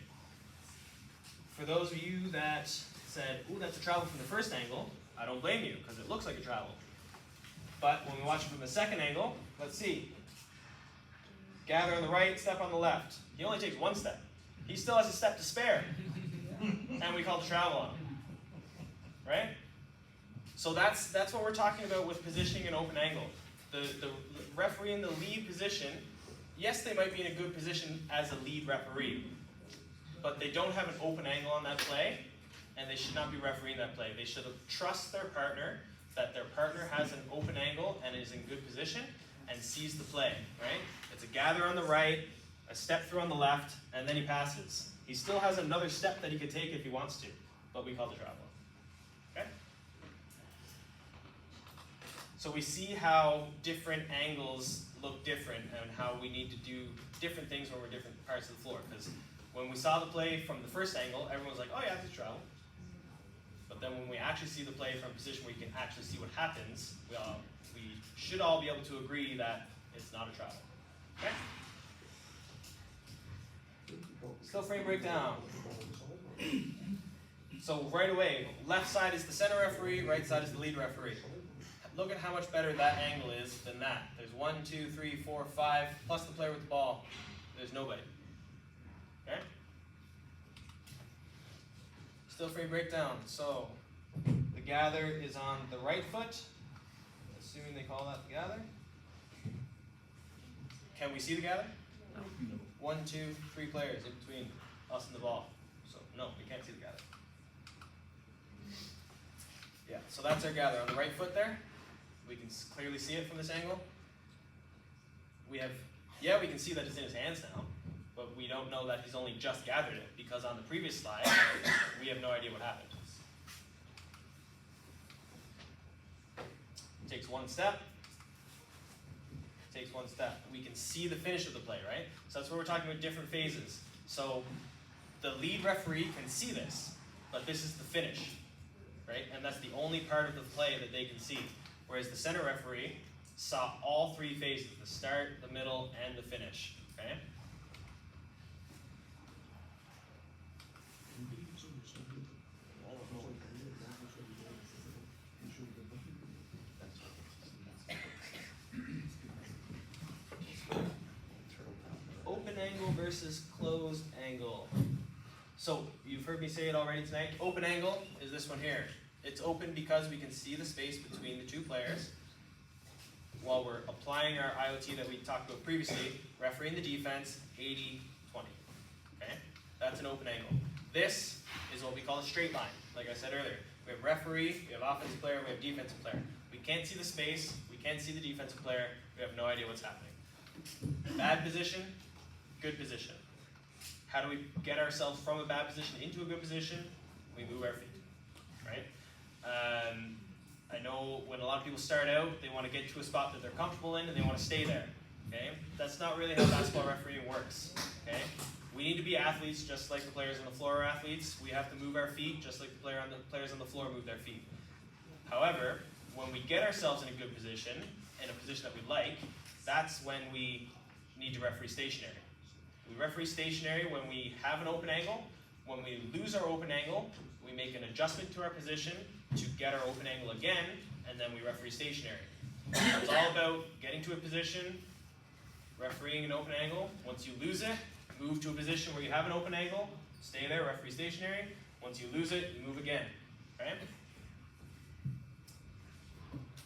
For those of you that said, ooh, that's a travel from the first angle, I don't blame you, because it looks like a travel. But when we watch it from the second angle, let's see. Gather on the right, step on the left. He only takes one step. He still has a step to spare. And we call the travel on him. Right? So that's what we're talking about with positioning an open angle. The referee in the lead position, yes, they might be in a good position as a lead referee, but they don't have an open angle on that play, and they should not be refereeing that play. They should trust their partner, that their partner has an open angle and is in good position and sees the play, right? It's a gather on the right, a step through on the left, and then he passes. He still has another step that he could take if he wants to, but we call the travel. Okay? So we see how different angles look different and how we need to do different things when we're different parts of the floor. Because when we saw the play from the first angle, everyone was like, oh yeah, it's a travel. But then when we actually see the play from a position where you can actually see what happens, we should all be able to agree that it's not a travel. Okay? Still frame breakdown. So right away, left side is the center referee, right side is the lead referee. Look at how much better that angle is than that. There's 1, 2, 3, 4, 5, plus the player with the ball. There's nobody. Okay? Still frame breakdown. So the gather is on the right foot, assuming they call that the gather. Can we see the gather? No. 1, 2, 3 players in between us and the ball. So no, we can't see the gather. Yeah, so that's our gather on the right foot there. We can clearly see it from this angle. We have, yeah, we can see that it's in his hands now, but we don't know that he's only just gathered it because on the previous slide, we have no idea what happened. Takes one step. Takes one step. We can see the finish of the play, right? So that's where we're talking about different phases. So the lead referee can see this, but this is the finish, right? And that's the only part of the play that they can see. Whereas the center referee saw all 3 phases, the start, the middle, and the finish, okay? Open angle versus closed angle. So you've heard me say it already tonight. Open angle is this one here. It's open because we can see the space between the 2 players while we're applying our IoT that we talked about previously, refereeing the defense 80-20. Okay? That's an open angle. This is what we call a straight line, like I said earlier. We have referee, we have offensive player, we have defensive player. We can't see the space, we can't see the defensive player, we have no idea what's happening. Bad position, good position. How do we get ourselves from a bad position into a good position? We move our feet, right? I know when a lot of people start out, they want to get to a spot that they're comfortable in and they want to stay there, okay? That's not really how basketball refereeing works, okay? We need to be athletes just like the players on the floor are athletes. We have to move our feet just like the players on the floor move their feet. However, when we get ourselves in a good position, in a position that we like, that's when we need to referee stationary. We referee stationary when we have an open angle. When we lose our open angle, we make an adjustment to our position to get our open angle again, and then we referee stationary. So it's all about getting to a position, refereeing an open angle. Once you lose it, move to a position where you have an open angle, stay there, referee stationary. Once you lose it, you move again, right?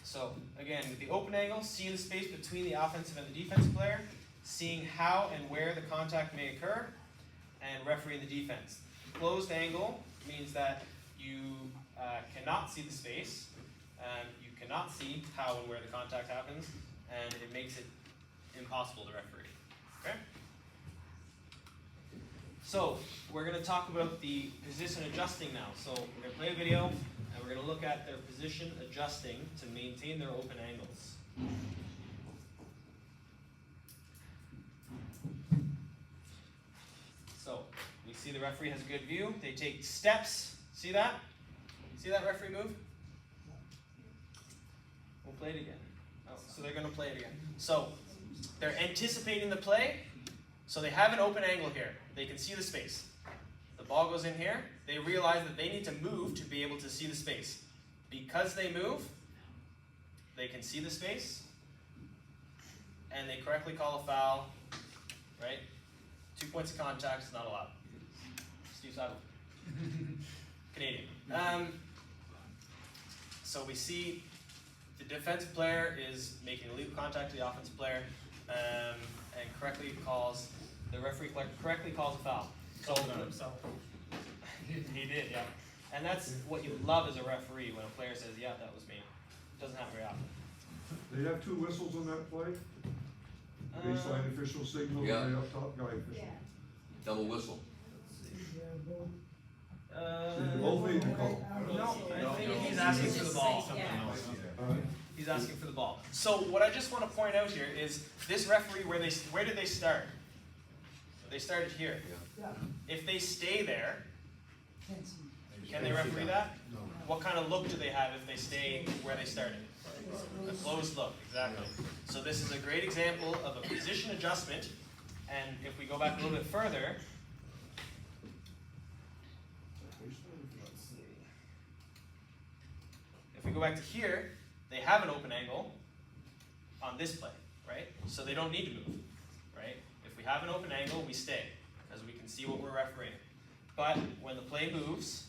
So again, with the open angle, see the space between the offensive and the defensive player, seeing how and where the contact may occur, and refereeing the defense. Closed angle means that you cannot see the space, you cannot see how and where the contact happens, and it makes it impossible to referee. Okay? So we're going to talk about the position adjusting now. So we're going to play a video, and we're going to look at their position adjusting to maintain their open angles. So we see the referee has a good view. They take steps. See that? See that referee move? We'll play it again. Oh, so they're going to play it again. So they're anticipating the play. So they have an open angle here. They can see the space. The ball goes in here. They realize that they need to move to be able to see the space. Because they move, they can see the space, and they correctly call a foul, right? 2 points of contact is not allowed. Steve Seidel. Canadian. So we see the defensive player is making illegal contact to the offensive player, and correctly calls, the referee correctly calls a foul. Called it on himself. He did, yeah. And that's what you love as a referee, when a player says, yeah, that was me. It doesn't happen very often. They have 2 whistles on that play? Baseline official signal, Yeah. and the up top guy official. Double whistle. Both made the call. No, I think he's asking for the ball. He's asking for the ball. So what I just want to point out here is this referee, where did they start? They started here. If they stay there, can they referee that? No. What kind of look do they have if they stay where they started? A closed look, exactly. So this is a great example of a position adjustment, and if we go back a little bit further, if we go back to here, they have an open angle on this play, right? So they don't need to move, right? If we have an open angle, we stay, because we can see what we're refereeing. But when the play moves,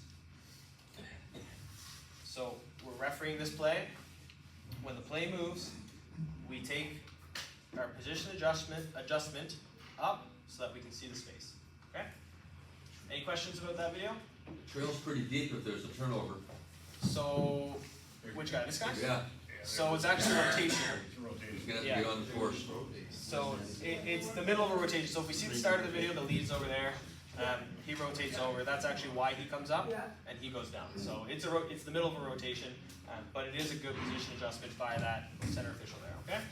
So we're refereeing this play. When the play moves, we take our position adjustment up so that we can see the space. Okay? Any questions about that video? The trail's pretty deep if there's a turnover. So, which guy? This guy? Yeah, So it's actually rotation. it's gonna have to be on the course. So it's the middle of a rotation. So if we see the start of the video, the lead's over there. He rotates over. That's actually why he comes up and he goes down. So it's the middle of a rotation, but it is a good position adjustment by that center official there. Okay.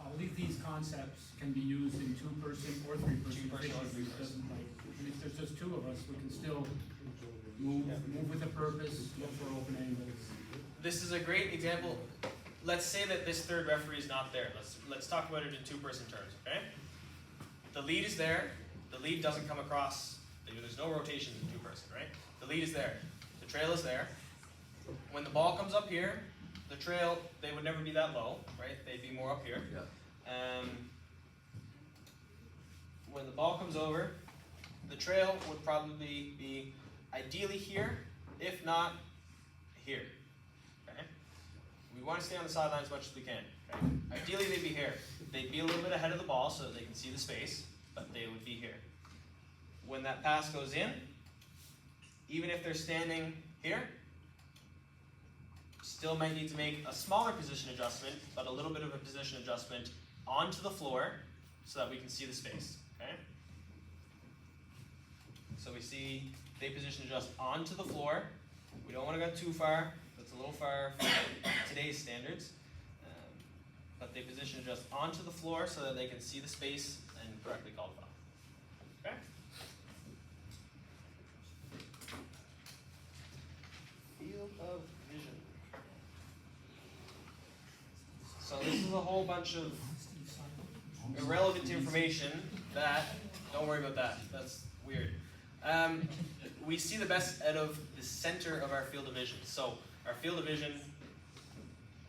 I believe these concepts can be used in two-person or three-person Two-person or officials. It three-person. doesn't like, and if there's just two of us, we can still move with a purpose, look for open angles. This is a great example. Let's say that this third referee is not there. Let's talk about it in two-person terms. Okay. The lead is there. The lead doesn't come across. There's no rotation in two-person, right? The lead is there. The trail is there. When the ball comes up here, the trail, they would never be that low, right? They'd be more up here. Yeah. When the ball comes over, the trail would probably be ideally here, if not here. Okay? We want to stay on the sideline as much as we can. Okay? Ideally, they'd be here. They'd be a little bit ahead of the ball so that they can see the space, but they would be here. When that pass goes in, even if they're standing here, still might need to make a smaller position adjustment, but a little bit of a position adjustment onto the floor so that we can see the space. Okay? So we see they position adjust onto the floor. We don't want to go too far. That's a little far for today's standards. But they position adjust onto the floor so that they can see the space and correctly call the foul. Okay? Field of vision. So this is a whole bunch of irrelevant information that, don't worry about that, that's weird. We see the best out of the center of our field of vision. So our field of vision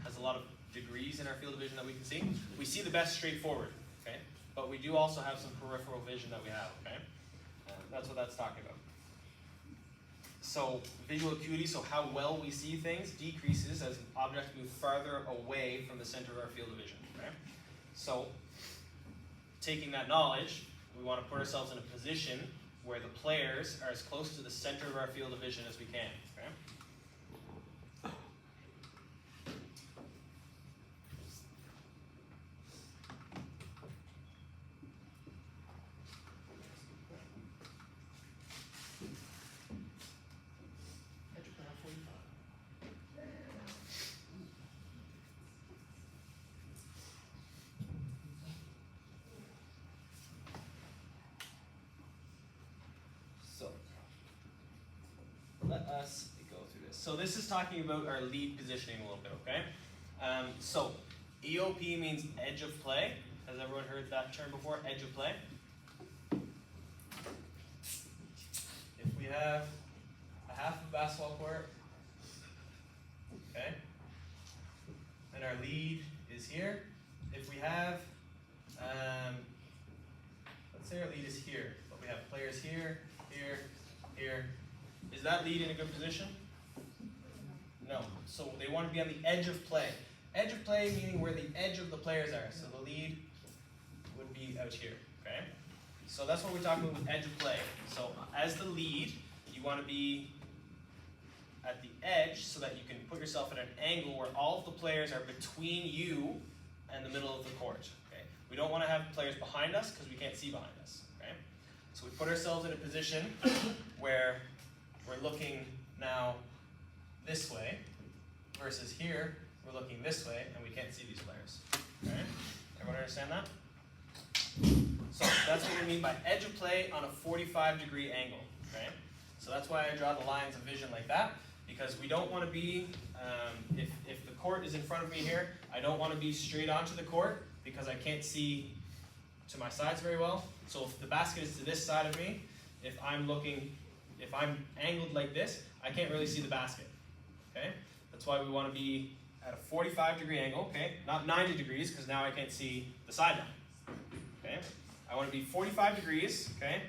has a lot of degrees in our field of vision that we can see. We see the best straight forward, okay? But we do also have some peripheral vision that we have, okay? That's what that's talking about. So visual acuity, so how well we see things, decreases as objects move farther away from the center of our field of vision, okay? So taking that knowledge, we want to put ourselves in a position where the players are as close to the center of our field of vision as we can, okay? So, let us go through this. So this is talking about our lead positioning a little bit, okay? So, EOP means edge of play. Has everyone heard that term before? Edge of play? If we have a half of a basketball court, okay, and our lead is here. If we have, let's say our lead is here, but we have players here, here, here. Is that lead in a good position? No. So they want to be on the edge of play. Edge of play meaning where the edge of the players are. So the lead would be out here, okay? So that's what we're talking about with edge of play. So as the lead, you want to be at the edge so that you can put yourself at an angle where all of the players are between you and the middle of the court, okay? We don't want to have players behind us because we can't see behind us, okay? So we put ourselves in a position where we're looking now this way versus here, we're looking this way and we can't see these players, okay? Everyone understand that? So that's what we mean by edge of play on a 45-degree angle, okay? So that's why I draw the lines of vision like that, because we don't want to be, if the court is in front of me here, I don't want to be straight onto the court because I can't see to my sides very well. So if the basket is to this side of me, if I'm angled like this, I can't really see the basket, okay? That's why we want to be at a 45-degree angle, okay? Not 90 degrees, because now I can't see the sideline, okay? I want to be 45 degrees, okay?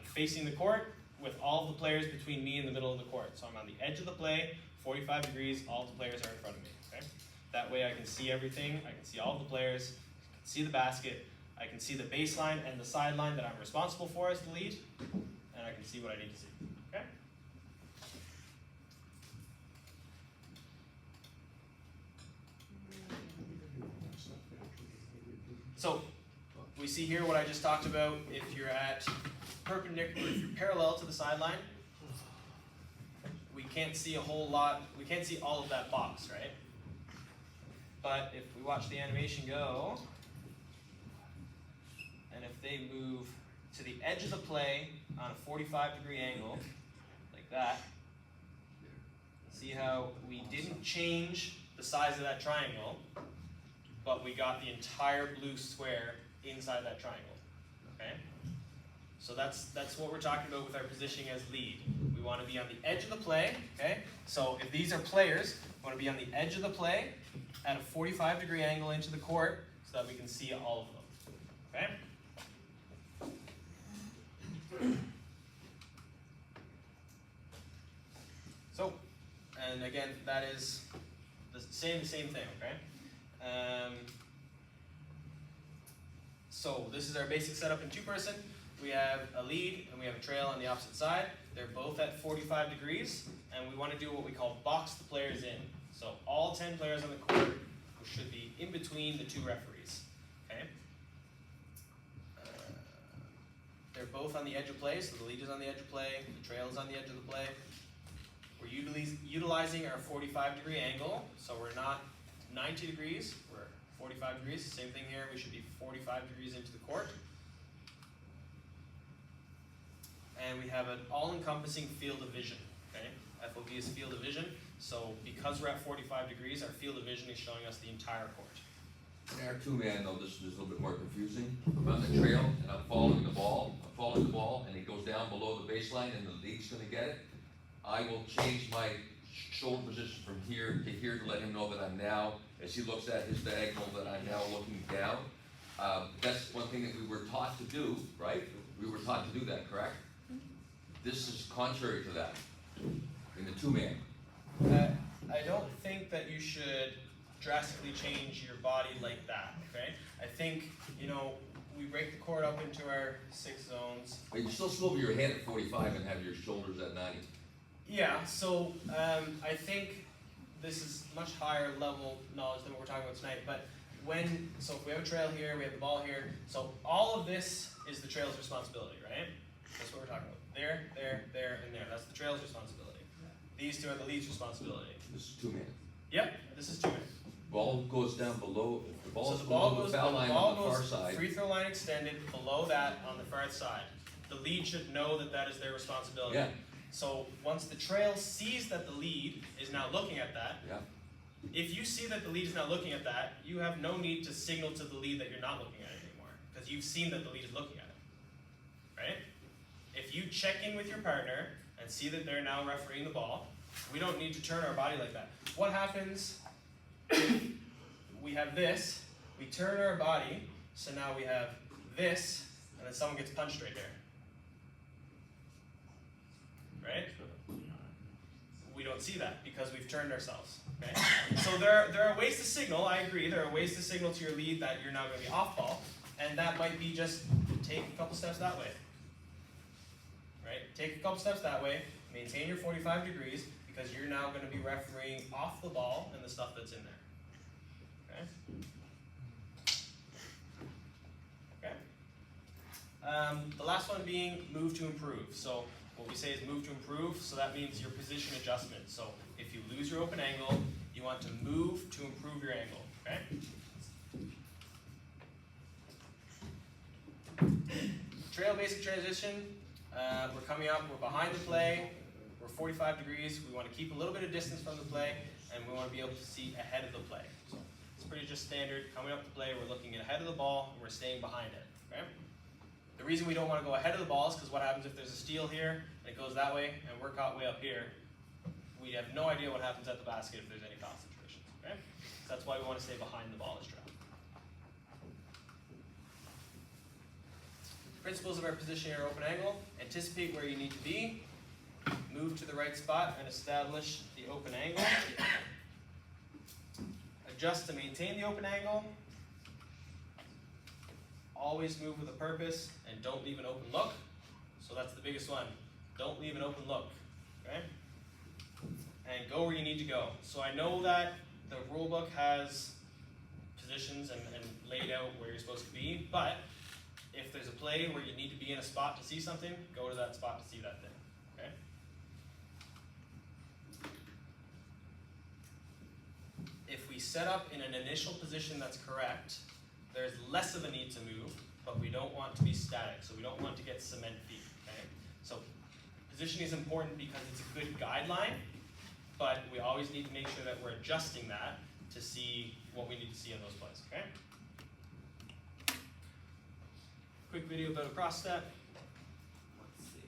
Facing the court, with all the players between me and the middle of the court. So I'm on the edge of the play, 45 degrees, all the players are in front of me, okay? That way I can see everything, I can see all the players, I can see the basket, I can see the baseline and the sideline that I'm responsible for as the lead, and I can see what I need to see, okay? So, we see here what I just talked about. If you're at perpendicular, if you're parallel to the sideline, we can't see a whole lot, we can't see all of that box, right? But if we watch the animation go, and if they move to the edge of the play on a 45-degree angle, like that, see how we didn't change the size of that triangle, but we got the entire blue square inside that triangle, okay? So that's what we're talking about with our positioning as lead. We want to be on the edge of the play, okay? So if these are players, we want to be on the edge of the play at a 45-degree angle into the court so that we can see all of them, okay? So, and again, that is the same thing, okay? So this is our basic setup in two-person. We have a lead and we have a trail on the opposite side. They're both at 45 degrees, and we want to do what we call box the players in. So all 10 players on the court should be in between the two referees, okay? They're both on the edge of play, so the lead is on the edge of play, the trail is on the edge of the play. We're utilizing our 45-degree angle, so we're not 90 degrees, we're 45 degrees. Same thing here, we should be 45 degrees into the court. And we have an all-encompassing field of vision, okay? FOV is field of vision, so because we're at 45 degrees, our field of vision is showing us the entire court. In our two-man, though, this is a little bit more confusing. I'm on the trail, and I'm following the ball, and it goes down below the baseline, and the lead's gonna get it. I will change my shoulder position from here to here to let him know that I'm now, as he looks at his diagonal, that I'm now looking down. That's one thing that we were taught to do, right? We were taught to do that, correct? This is contrary to that, in the two-man. I don't think that you should drastically change your body like that, okay? I think, you know, we break the court up into our 6 zones. But you still swivel your head at 45 and have your shoulders at 90. Yeah, so I think this is much higher level knowledge than what we're talking about tonight, but so if we have a trail here, we have the ball here, so all of this is the trail's responsibility, right? That's what we're talking about. There, and there. That's the trail's responsibility. These two are the lead's responsibility. This is two-man. Yep, this is two-man. Ball goes down below, if the ball's So the ball below goes, the foul line on the far side. free throw line extended, below that on the far side. The lead should know that that is their responsibility. Yeah. So once the trail sees that the lead is now looking at that, Yeah. if you see that the lead is not looking at that, you have no need to signal to the lead that you're not looking at it anymore, because you've seen that the lead is looking at it, right? If you check in with your partner and see that they're now refereeing the ball, we don't need to turn our body like that. What happens if we have this, we turn our body, so now we have this, and then someone gets punched right there, right? We don't see that because we've turned ourselves, okay? So there are ways to signal, I agree, there are ways to signal to your lead that you're now going to be off ball, and that might be just take a couple steps that way, right? Take a couple steps that way, maintain your 45 degrees, because you're now going to be refereeing off the ball and the stuff that's in there, okay? Okay. The last one being move to improve. So what we say is move to improve, so that means your position adjustment. So if you lose your open angle, you want to move to improve your angle, okay? Trail basic transition, we're coming up, we're behind the play, we're 45 degrees, we want to keep a little bit of distance from the play, and we want to be able to see ahead of the play. So it's pretty just standard, coming up the play, we're looking ahead of the ball, and we're staying behind it, okay? The reason we don't want to go ahead of the ball is because what happens if there's a steal here, and it goes that way, and we're caught way up here, we have no idea what happens at the basket if there's any foul situations, okay? So that's why we want to stay behind the ball as trapped. Principles of our position or open angle: anticipate where you need to be, move to the right spot and establish the open angle, adjust to maintain the open angle, always move with a purpose, and don't leave an open look. So that's the biggest one. Don't leave an open look, okay? And go where you need to go. So I know that the rule book has positions and laid out where you're supposed to be, but if there's a play where you need to be in a spot to see something, go to that spot to see that thing, okay? If we set up in an initial position that's correct, there's less of a need to move, but we don't want to be static, so we don't want to get cement feet, okay? So positioning is important because it's a good guideline, but we always need to make sure that we're adjusting that to see what we need to see in those plays, okay? Quick video about a cross step. Let's see.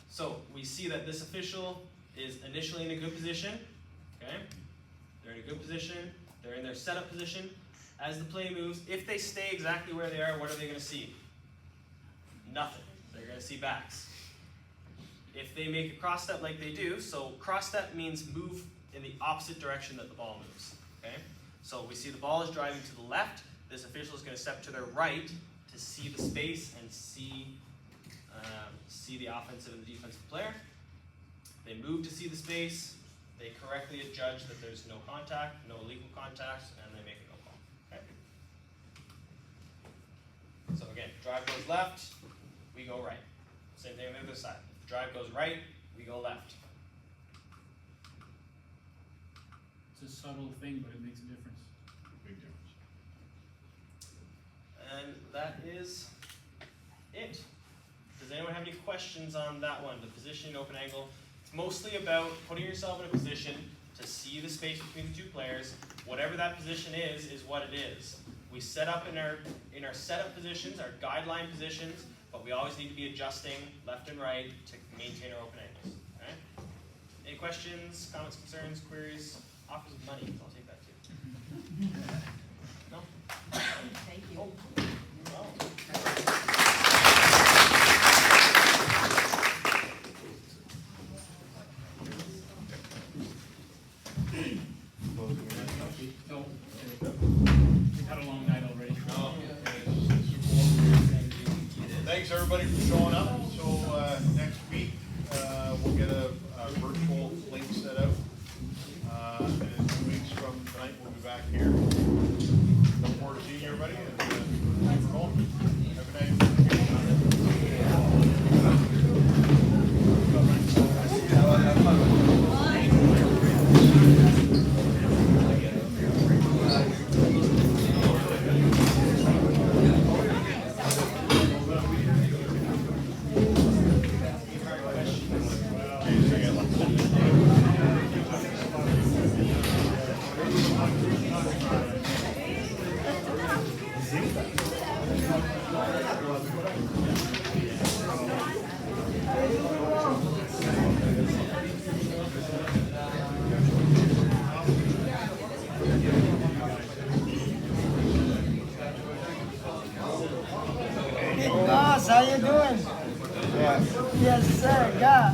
So we see that this official is initially in a good position, okay? They're in a good position, they're in their setup position. As the play moves, if they stay exactly where they are, what are they gonna see? Nothing. They're gonna see backs. If they make a cross step like they do, so cross step means move in the opposite direction that the ball moves, okay? So we see the ball is driving to the left, this official is gonna step to their right to see the space and see the offensive and the defensive player. They move to see the space, they correctly judge that there's no contact, no illegal contact, and they make a no call, okay? So again, drive goes left, we go right. Same thing on the other side. If the drive goes right, we go left. It's a subtle thing, but it makes a difference. Big difference. And that is it. Does anyone have any questions on that one, the position, open angle? It's mostly about putting yourself in a position to see the space between the two players. Whatever that position is what it is. We set up in our setup positions, our guideline positions, but we always need to be adjusting left and right to maintain our open angles. Okay? Any questions, comments, concerns, queries? Offers of money, I'll take that too. No? Thank you. Oh. No, we've had a long night already. Thanks everybody for showing up. So next week we'll get a virtual link set out. And in 2 weeks from tonight we'll be back here. Look forward to seeing everybody and thanks for going. Have a good night. Boss, how you doing? Yes, sir. Got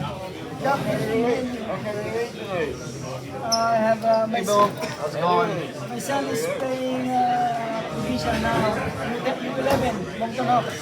I have my son. How's it going? My son is playing provincial now. U11, Moncton Hawks.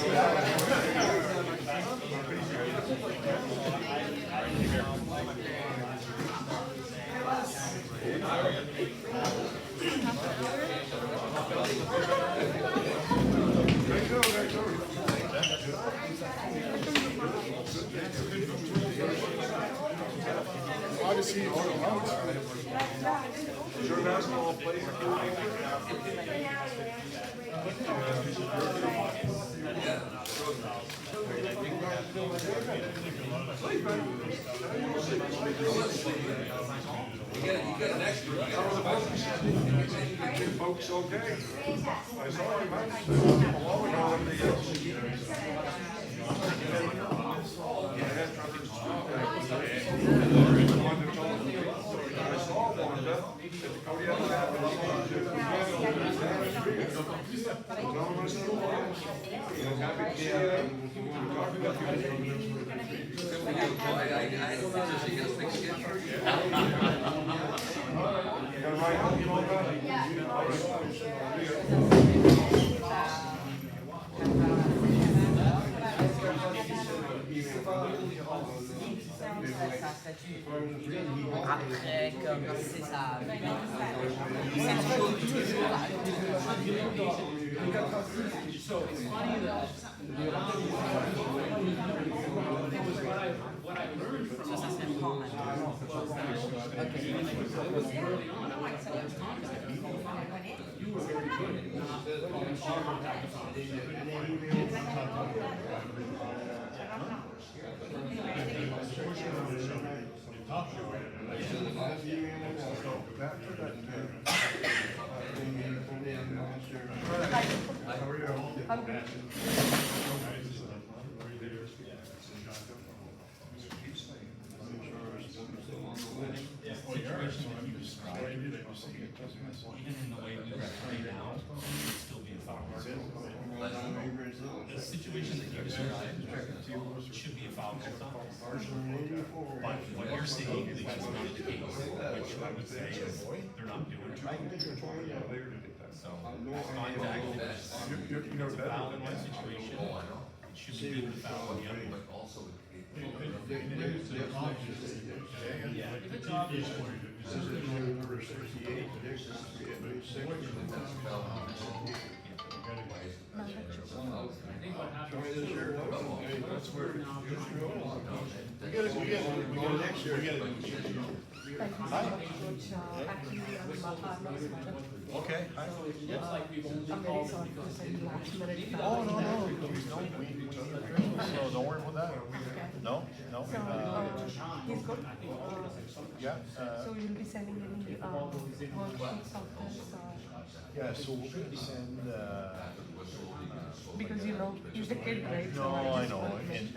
Odyssey, is your basketball place? You got an extra. Folks, okay? I saw him, a while ago in the I saw one of them. Après, comme c'est ça. So it's funny that what I learned from Ça, ça serait le prendre maintenant. early on, I was contact. You were very good at not calling all contact Situation that you described, even in the way we referee now, would still be a foul. The situation that you described should be a foul. But what you're saying is that's not the case, which I would say is they're not doing too well. So, contact is a foul in one situation, it should be deemed a foul in the other. But also, Okay. Looks like we've only called it because Oh, no, don't worry about that. No, no. He's good. Yeah, So you'll be sending any worksheets of this, yeah, so we're gonna send, because you know, he's a kid, right? no, I know, and